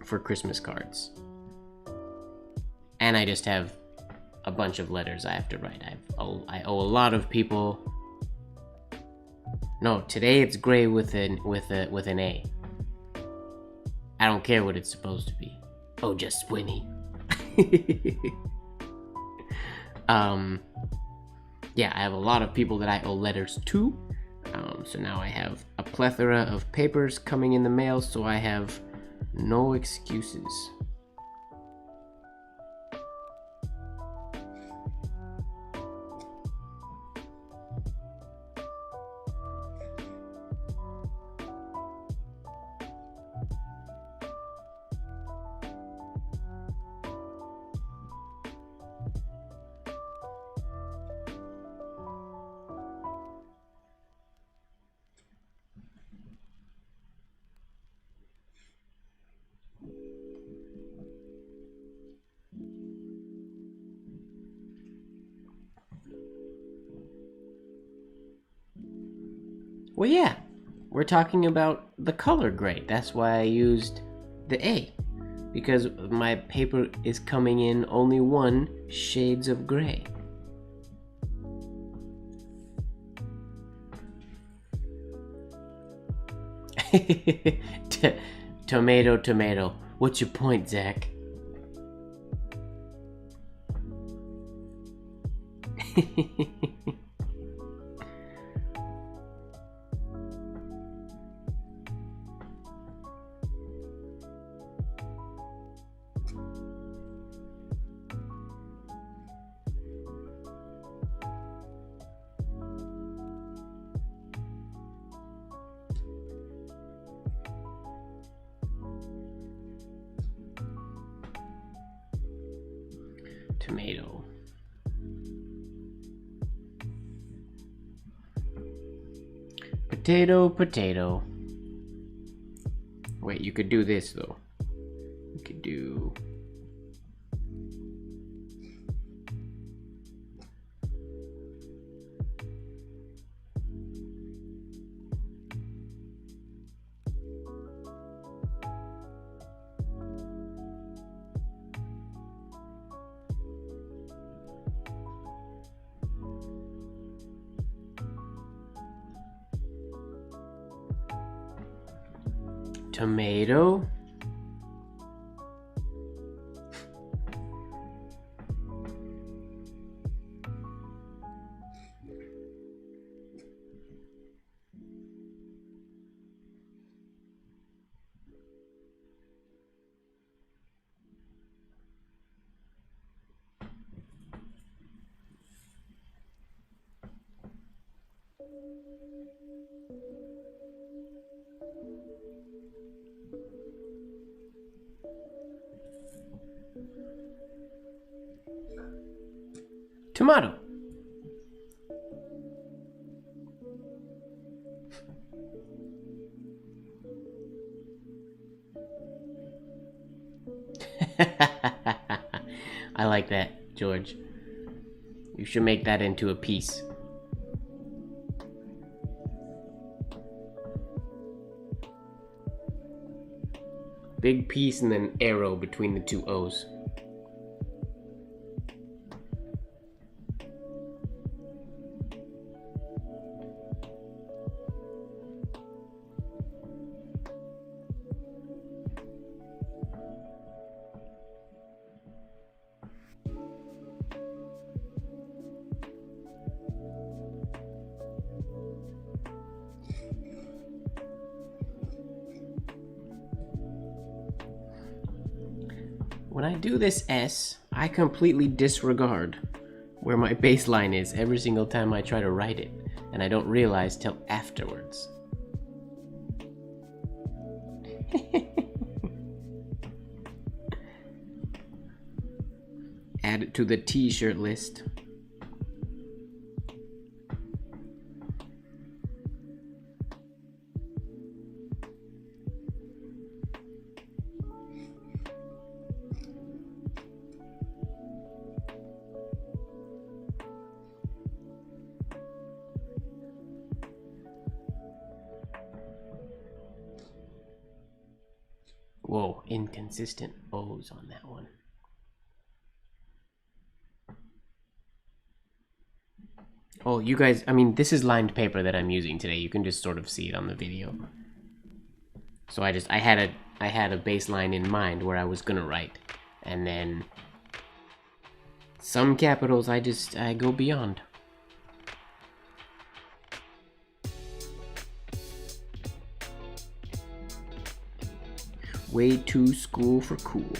Christmas cards. And I just have a bunch of letters I have to write. I owe a lot of people. No, today it's gray with an A. I don't care what it's supposed to be. Oh, just Winnie. Yeah, I have a lot of people that I owe letters to. So now I have a plethora of papers coming in the mail, so I have no excuses. Well, yeah, we're talking about the color gray. That's why I used the A, because my paper is coming in only 1 shades of gray. Tomato, tomato. What's your point, Zach? Tomato. Potato, potato. Wait, you could do this though. You could do... tomato. Tomato. I like that, George. You should make that into a piece. Big piece and then arrow between the 2 O's. When I do this S, I completely disregard where my baseline is every single time I try to write it, and I don't realize till afterwards. Add it to the t-shirt list. Whoa, inconsistent O's on that one. Oh, you guys, I mean, this is lined paper that I'm using today. You can just sort of see it on the video. So I had a baseline in mind where I was gonna write, and then some capitals I go beyond. Way too school for cool.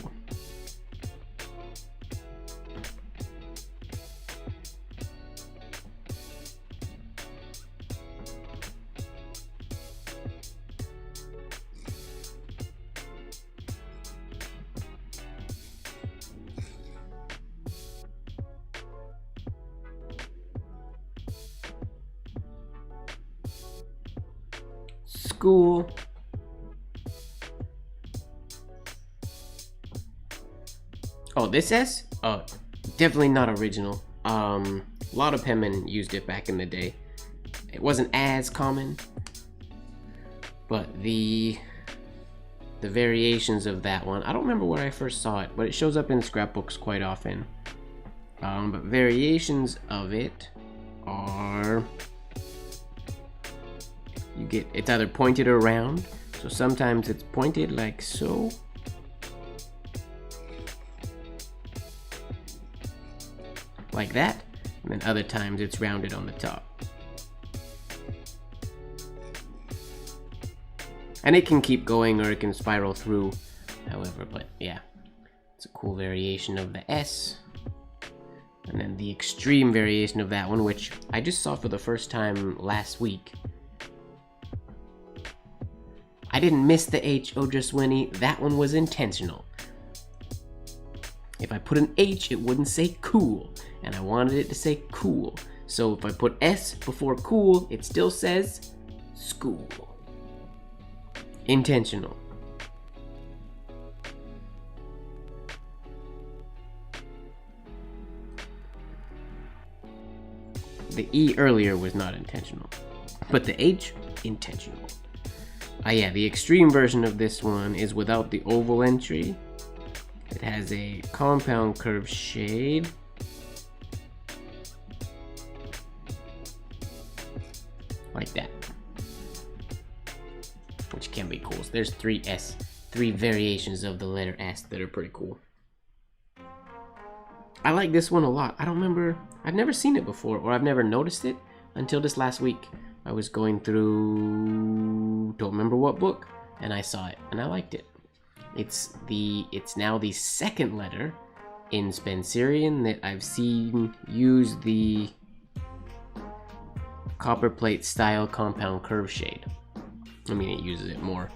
School. Oh, this S? Oh, definitely not original. A lot of penmen used it back in the day. It wasn't as common, But the variations of that one, I don't remember where I first saw it, but it shows up in scrapbooks quite often. But variations of it are, it's either pointed or round. So sometimes it's pointed like so. Like that. And then other times it's rounded on the top. And it can keep going or it can spiral through, however, but yeah. It's a cool variation of the S. And then the extreme variation of that one, which I just saw for the first time last week. I didn't miss the H, Ojaswini. That one was intentional. If I put an H, it wouldn't say cool. And I wanted it to say cool. So if I put S before cool, it still says school. Intentional. The E earlier was not intentional, but the H, intentional. Yeah, the extreme version of this one is without the oval entry. It has a compound curve shade. Like that. Which can be cool. So there's three variations of the letter S that are pretty cool. I like this one a lot. I don't remember, I've never seen it before, or I've never noticed it until this last week. I was going through, don't remember what book, and I saw it, and I liked it. It's now the second letter in Spencerian that I've seen use the copperplate style compound curve shade. I mean, it uses it more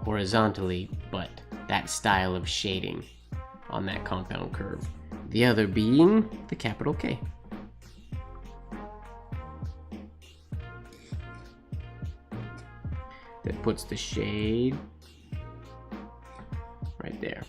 horizontally, but that style of shading on that compound curve. The other being the capital K. That puts the shade right there.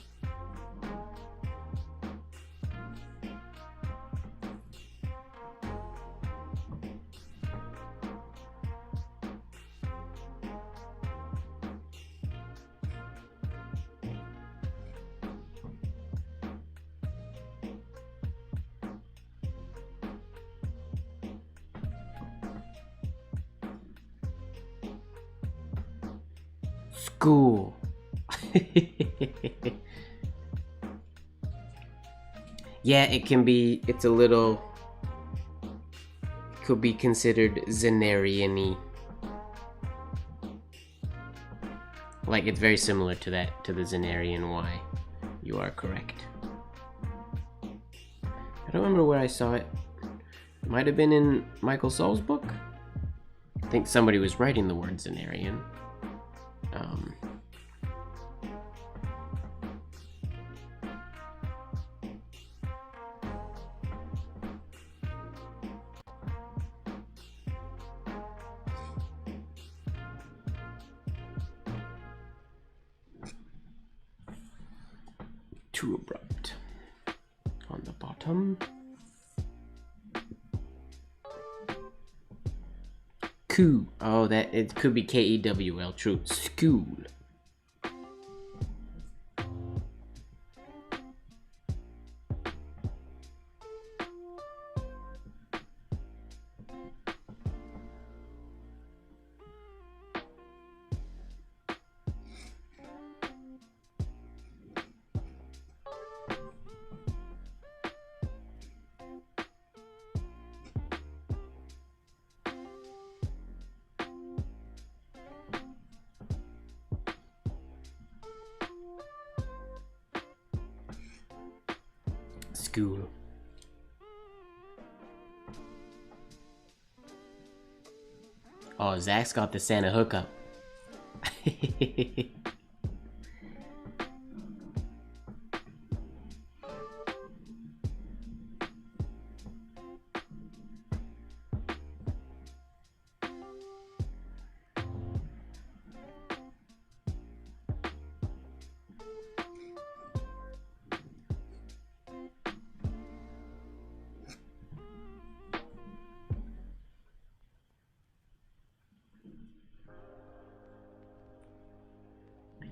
School. Yeah, it can be, it's a little, could be considered Zenarian-y. Like, it's very similar to that, to the Zenarian Y. You are correct. I don't remember where I saw it. It might have been in Michael Saul's book. I think somebody was writing the word Zenarian. Too abrupt. On the bottom. Cool. Oh, that it could be K-E-W-L. True. School. School. Oh, Zach's got the Santa hookup.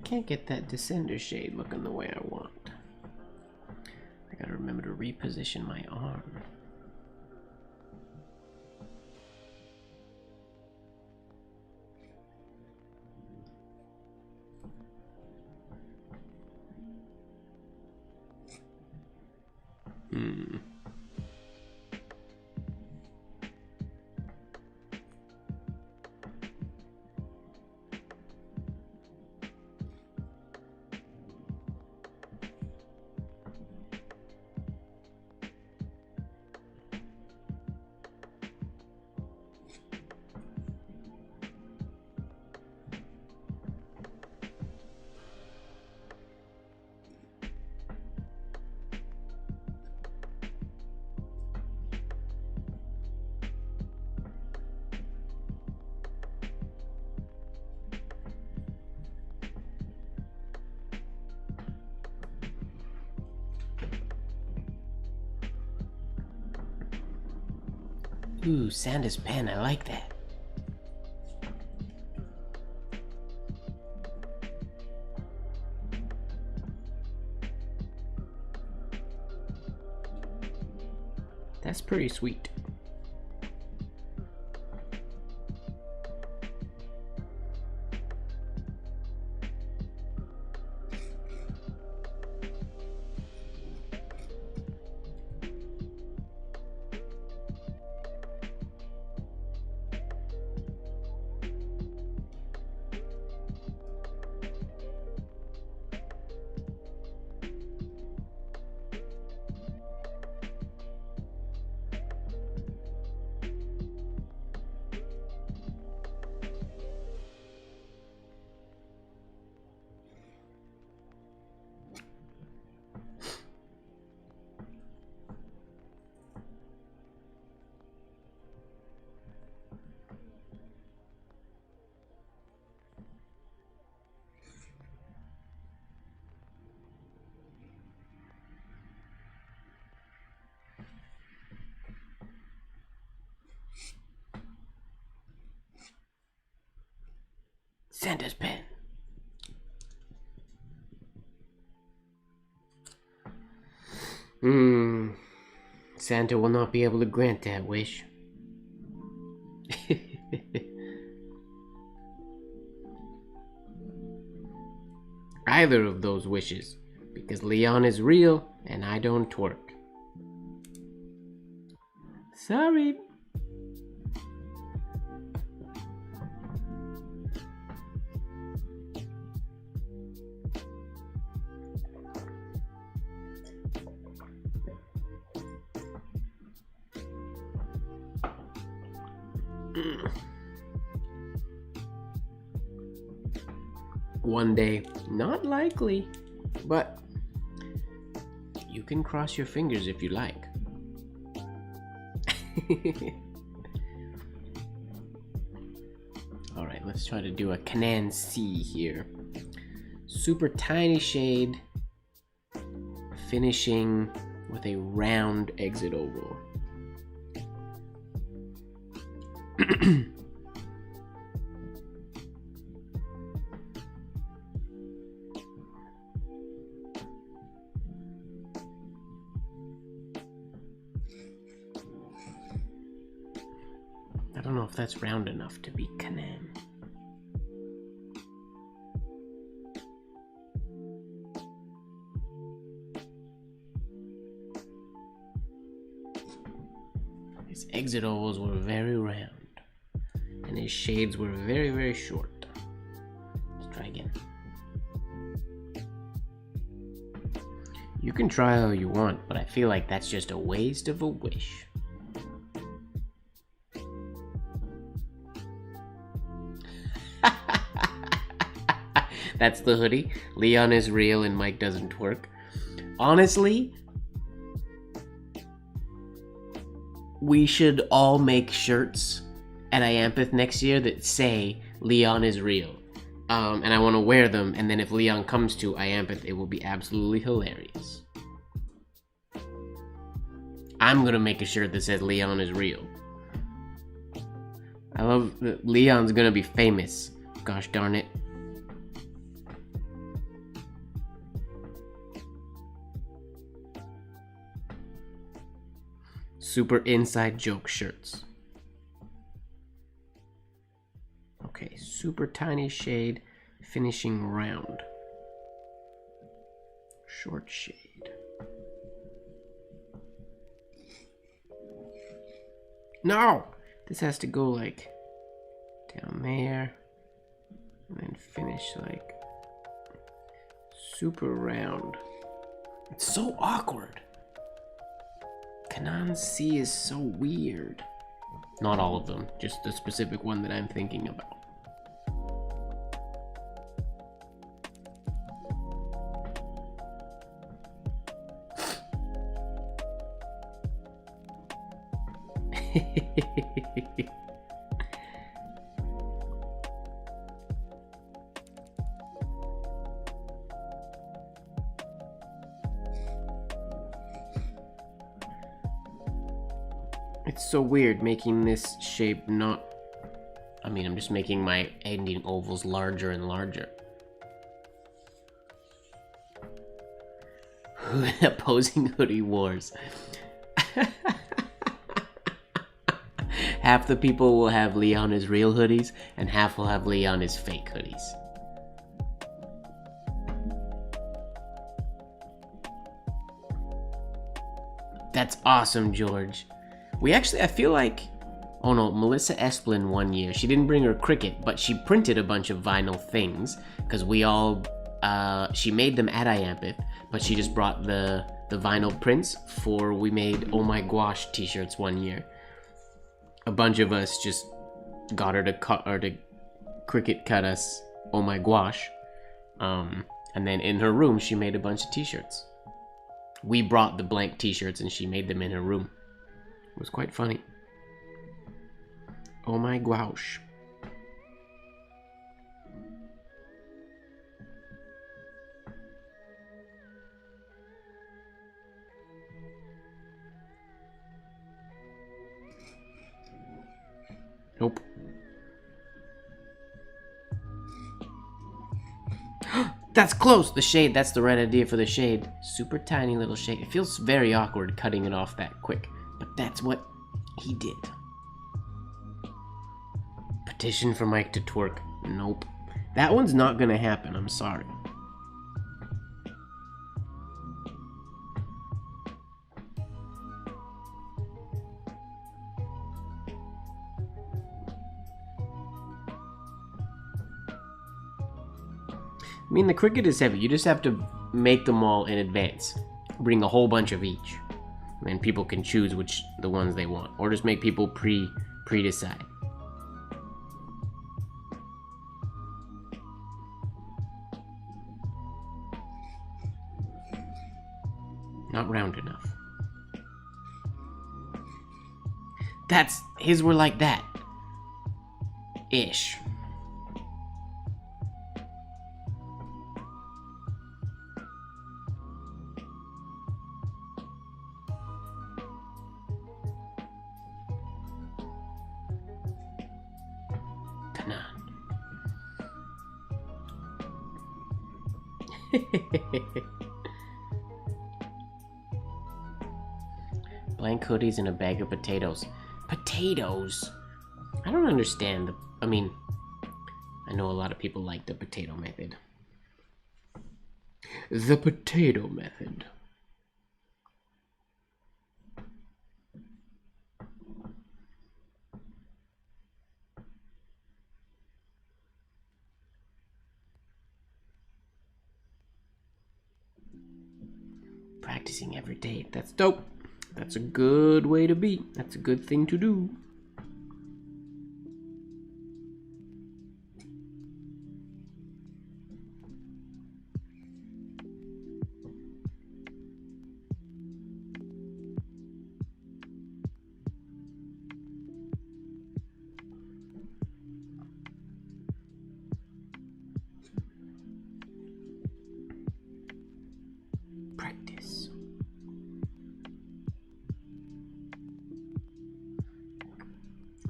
can't get that descender shade looking the way I want. I gotta remember to reposition my arm. Ooh, Santa's pen, I like that. That's pretty sweet. Santa's pen. Santa will not be able to grant that wish. Either of those wishes, because Leon is real and I don't twerk. Sorry. One day, not likely, but you can cross your fingers if you like. Alright, let's try to do a Canon C here. Super tiny shade, finishing with a round exit oval. I don't know if that's round enough to be Canon. His exit ovals were very round, and his shades were very, very short. Let's try again. You can try all you want, but I feel like that's just a waste of a wish. That's the hoodie. Leon is real and Mike doesn't work. Honestly, we should all make shirts at Iampith next year that say Leon is real. And I want to wear them, and then if Leon comes to Iampith, it will be absolutely hilarious. I'm gonna make a shirt that says Leon is real. I love that Leon's gonna be famous. Gosh darn it. Super inside joke shirts. Okay, super tiny shade, finishing round. Short shade. No! This has to go like down there. And then finish like super round. It's so awkward. Kanan C is so weird. Not all of them, just the specific one that I'm thinking about. It's so weird making this shape not... I mean, I'm just making my ending ovals larger and larger. Opposing hoodie wars. Half the people will have Leon as real hoodies, and half will have Leon as fake hoodies. That's awesome, George. We actually, I feel like, oh no, Melissa Esplin one year, she didn't bring her Cricut, but she printed a bunch of vinyl things, because we all, she made them at IAMPIT, but she just brought the vinyl prints for, we made Oh My Gouache t-shirts one year. A bunch of us just got her to cut, or to Cricut cut us Oh My Gouache, and then in her room, she made a bunch of t-shirts. We brought the blank t-shirts and she made them in her room. It was quite funny. Oh my gouache. Nope. That's close! The shade, that's the right idea for the shade. Super tiny little shade. It feels very awkward cutting it off that quick, but that's what he did. Petition for Mike to twerk. Nope. That one's not gonna happen, I'm sorry. I mean, the Cricut is heavy. You just have to make them all in advance. Bring a whole bunch of each. And then people can choose the ones they want. Or just make people pre-decide. Not round enough. His were like that. Ish. Blank hoodies and a bag of potatoes. Potatoes? I don't understand. I mean, I know a lot of people like the potato method. The potato method. Practicing every day. That's dope. That's a good way to be. That's a good thing to do. Practice.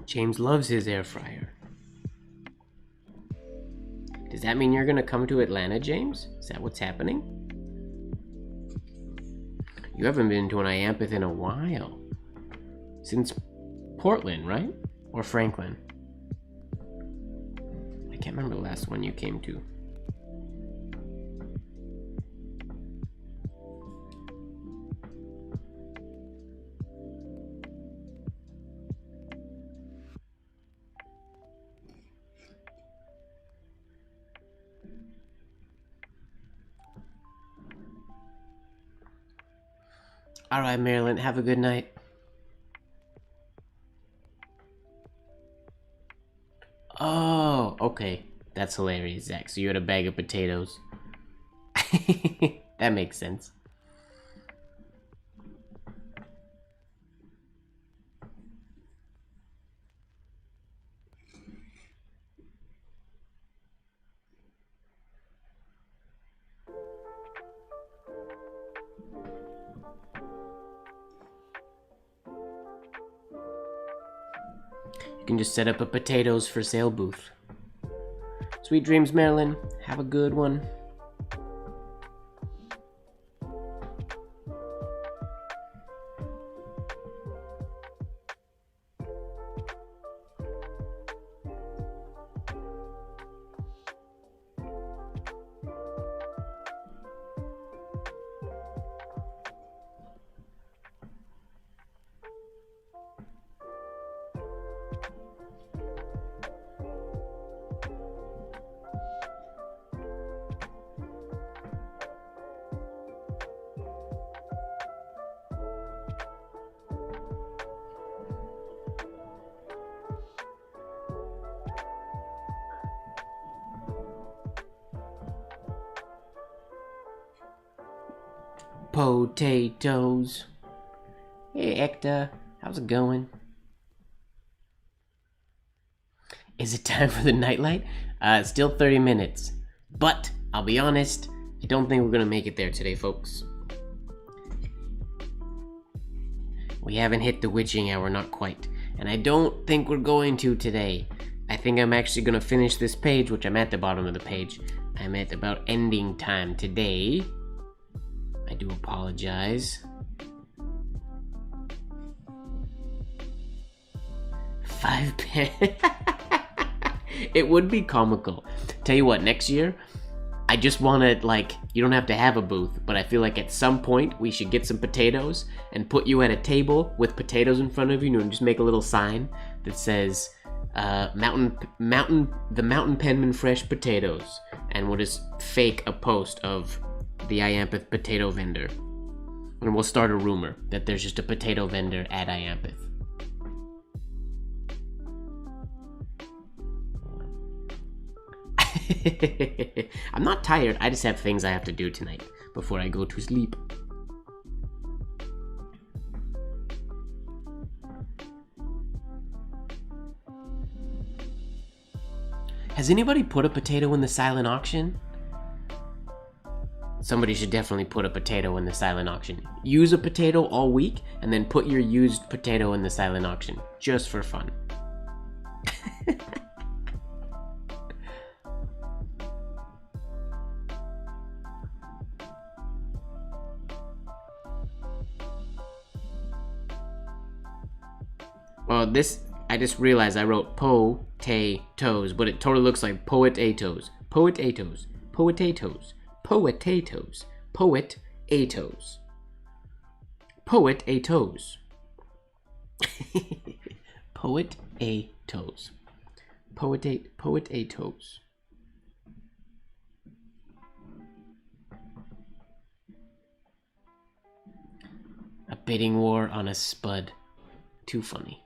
James loves his air fryer. Does that mean you're gonna come to Atlanta, James? Is that what's happening? You haven't been to an IAMPIT in a while. since Portland, right? Or Franklin? I can't remember the last one you came to. All right, Marilyn, have a good night. Oh, okay. That's hilarious, Zach. So you had a bag of potatoes. That makes sense. You can just set up a potatoes for sale booth. Sweet dreams, Marilyn. Have a good one. Potatoes. Hey, Hector. How's it going? Is it time for the nightlight? Still 30 minutes. But, I'll be honest, I don't think we're gonna make it there today, folks. We haven't hit the witching hour, not quite. And I don't think we're going to today. I think I'm actually gonna finish this page, which I'm at the bottom of the page. I'm at about ending time today. I do apologize. 5 pen. It would be comical. Tell you what, next year, I just want to, like, you don't have to have a booth, but I feel like at some point we should get some potatoes and put you at a table with potatoes in front of you and just make a little sign that says, the Mountain Penman Fresh Potatoes. And we'll just fake a post of the Iampith potato vendor. And we'll start a rumor that there's just a potato vendor at Iampith. I'm not tired, I just have things I have to do tonight before I go to sleep. Has anybody put a potato in the silent auction? Somebody should definitely put a potato in the silent auction. Use a potato all week and then put your used potato in the silent auction, just for fun. Oh, this, I just realized I wrote po-tay-toes, but it totally looks like poet-a-toes. Poet-a-toes. Poet-a-toes. Poet-a-toes. Poet-a-toes. Poet-a-toes. Poet-a-toes. Poet-a-toes. A bidding war on a spud. Too funny.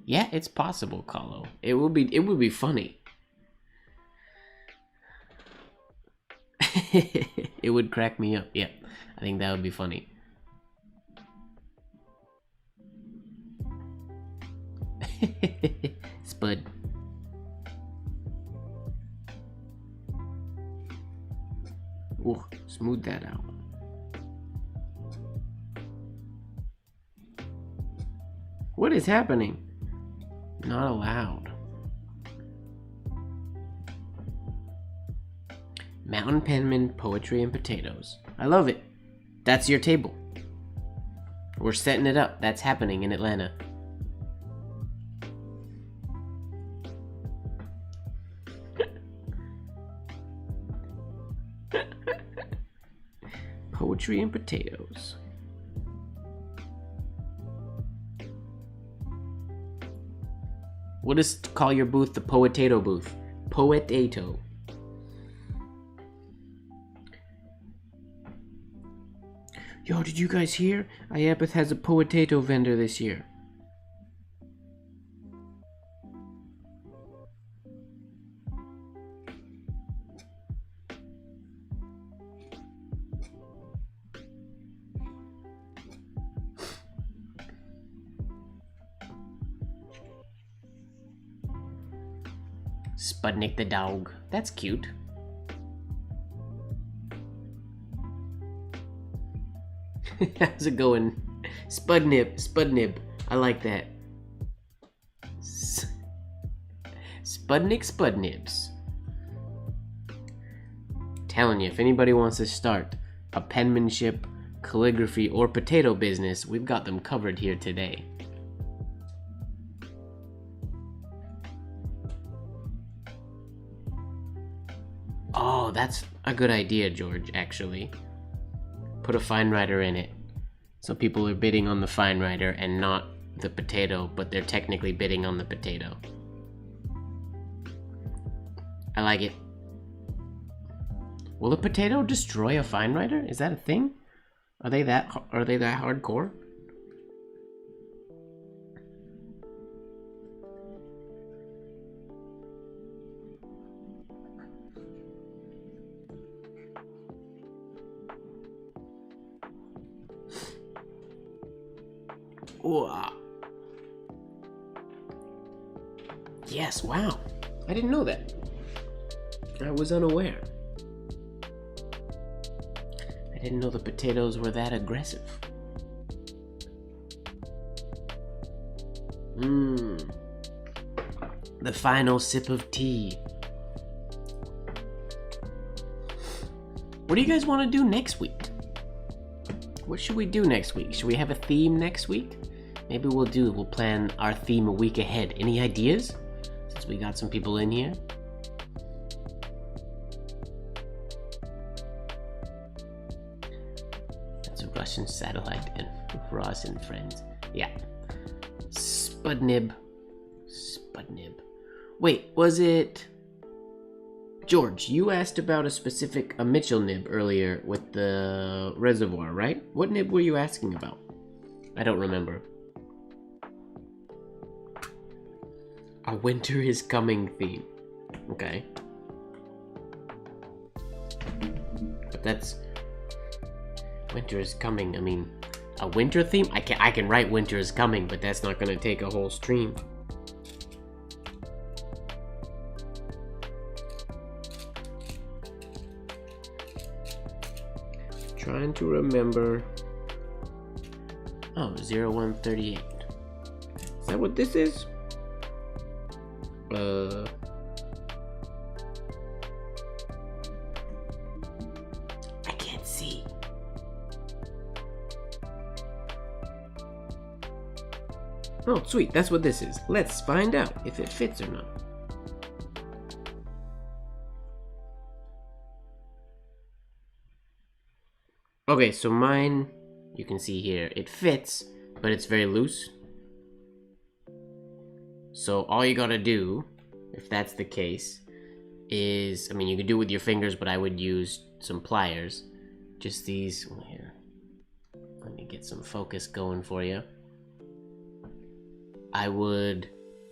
Yeah, it's possible, Kahlo. It would be funny. It would crack me up. Yeah, I think that would be funny. Spud. Ooh, smooth that out. What is happening? Not allowed. Mountain Penman, poetry and potatoes. I love it. That's your table. We're setting it up. That's happening in Atlanta. Poetry and potatoes. We'll just call your booth the Poetato booth. Poetato. Yo, did you guys hear? Iapith has a Poetato vendor this year. Spudnik the dog. That's cute. How's it going? Spudnib. I like that. Spudnibs. Telling you, if anybody wants to start a penmanship, calligraphy, or potato business, we've got them covered here today. Oh, that's a good idea, George, actually. Put a fine writer in it. So people are bidding on the fine writer and not the potato, but they're technically bidding on the potato. I like it. Will a potato destroy a fine writer? Is that a thing? Are they that hardcore? Ooh. Yes, wow. I didn't know that. I was unaware. I didn't know the potatoes were that aggressive. The final sip of tea. What do you guys want to do next week? What should we do next week? Should we have a theme next week? Maybe we'll plan our theme a week ahead. Any ideas? Since we got some people in here. That's a Russian satellite and Ross and friends. Yeah. Spudnib. Wait, was it... George, you asked about a Mitchell nib earlier with the reservoir, right? What nib were you asking about? I don't remember. A winter is coming theme. Okay. But that's... Winter is coming, I mean... A winter theme? I can write winter is coming, but that's not gonna take a whole stream. Trying to remember. Oh, 0138. Is that what this is? I can't see. Oh, sweet. That's what this is. Let's find out if it fits or not. Okay, so mine, you can see here, it fits, but it's very loose. So all you gotta do, if that's the case, is, I mean, you can do it with your fingers, but I would use some pliers. Just these, here. Let me get some focus going for you. I would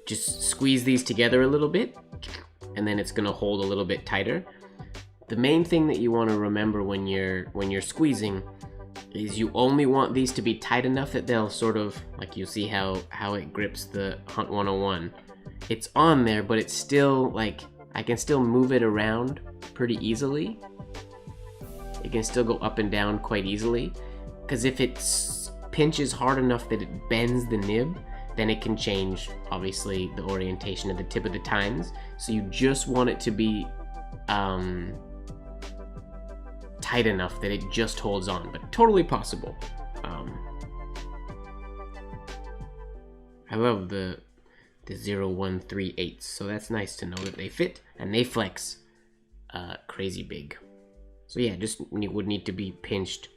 just squeeze these together a little bit, and then it's gonna hold a little bit tighter. The main thing that you want to remember when you're squeezing is you only want these to be tight enough that they'll sort of, like you see how it grips the Hunt 101. It's on there, but it's still, like, I can still move it around pretty easily. It can still go up and down quite easily. Because if it pinches hard enough that it bends the nib, then it can change, obviously, the orientation of the tip of the tines. So you just want it to be... tight enough that it just holds on, but totally possible. I love the 0, 1, 3, 8, so that's nice to know that they fit and they flex crazy big. So yeah, just would need to be pinched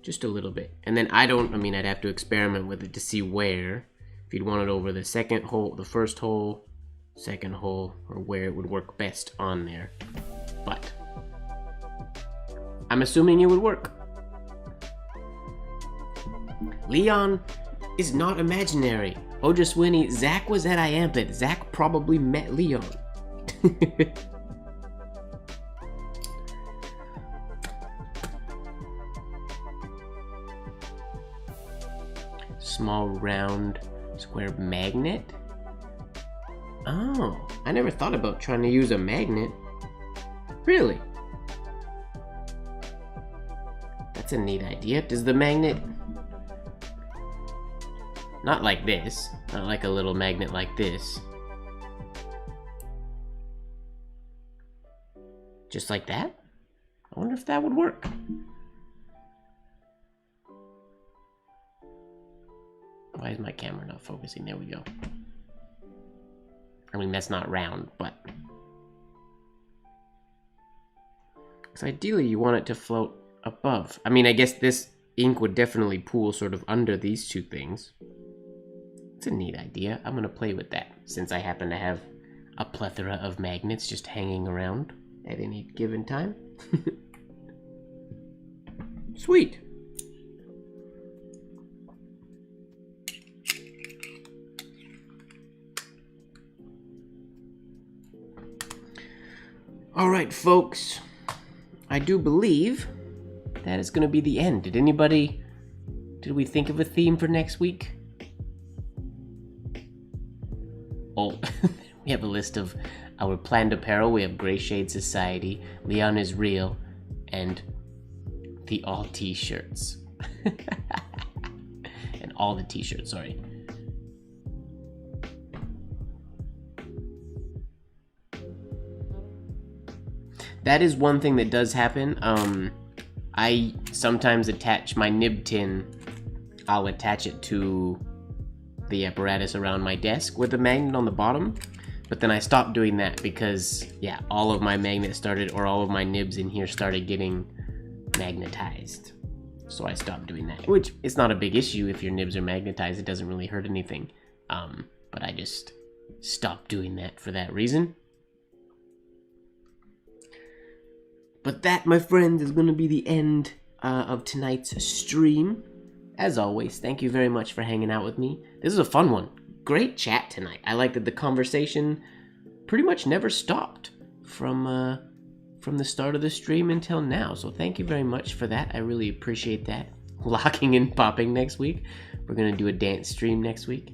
just a little bit. And then I'd have to experiment with it to see where, if you'd want it over the second hole, the first hole, second hole, or where it would work best on there. But I'm assuming it would work. Leon is not imaginary. Ojaswini, Zach was at Iampet. Zach probably met Leon. Small round square magnet? Oh, I never thought about trying to use a magnet. Really? That's a neat idea. Does the magnet... Not like this. Not like a little magnet like this. Just like that? I wonder if that would work. Why is my camera not focusing? There we go. I mean, that's not round, but... Because ideally you want it to float above. I mean, I guess this ink would definitely pool sort of under these two things. It's a neat idea. I'm going to play with that, since I happen to have a plethora of magnets just hanging around at any given time. Sweet. Alright, folks. I do believe that is going to be the end. Did we think of a theme for next week? Oh, we have a list of our planned apparel. We have Gray Shade Society, Leon is Real, and the all t-shirts. And all the t-shirts, sorry. That is one thing that does happen. I sometimes attach my nib tin. I'll attach it to the apparatus around my desk with a magnet on the bottom, but then I stopped doing that because, yeah, all of my magnets started, or all of my nibs in here started getting magnetized. So I stopped doing that, which it's not a big issue if your nibs are magnetized. It doesn't really hurt anything. But I just stopped doing that for that reason. But that, my friends, is going to be the end of tonight's stream. As always, thank you very much for hanging out with me. This is a fun one. Great chat tonight. I like that the conversation pretty much never stopped from the start of the stream until now. So thank you very much for that. I really appreciate that. Locking and popping next week. We're going to do a dance stream next week.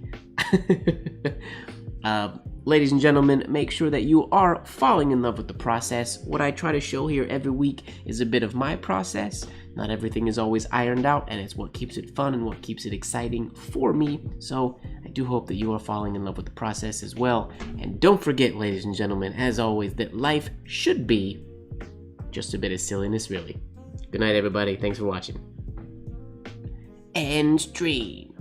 Ladies and gentlemen, make sure that you are falling in love with the process. What I try to show here every week is a bit of my process. Not everything is always ironed out, and it's what keeps it fun and what keeps it exciting for me. So I do hope that you are falling in love with the process as well. And don't forget, ladies and gentlemen, as always, that life should be just a bit of silliness, really. Good night, everybody. Thanks for watching. End stream.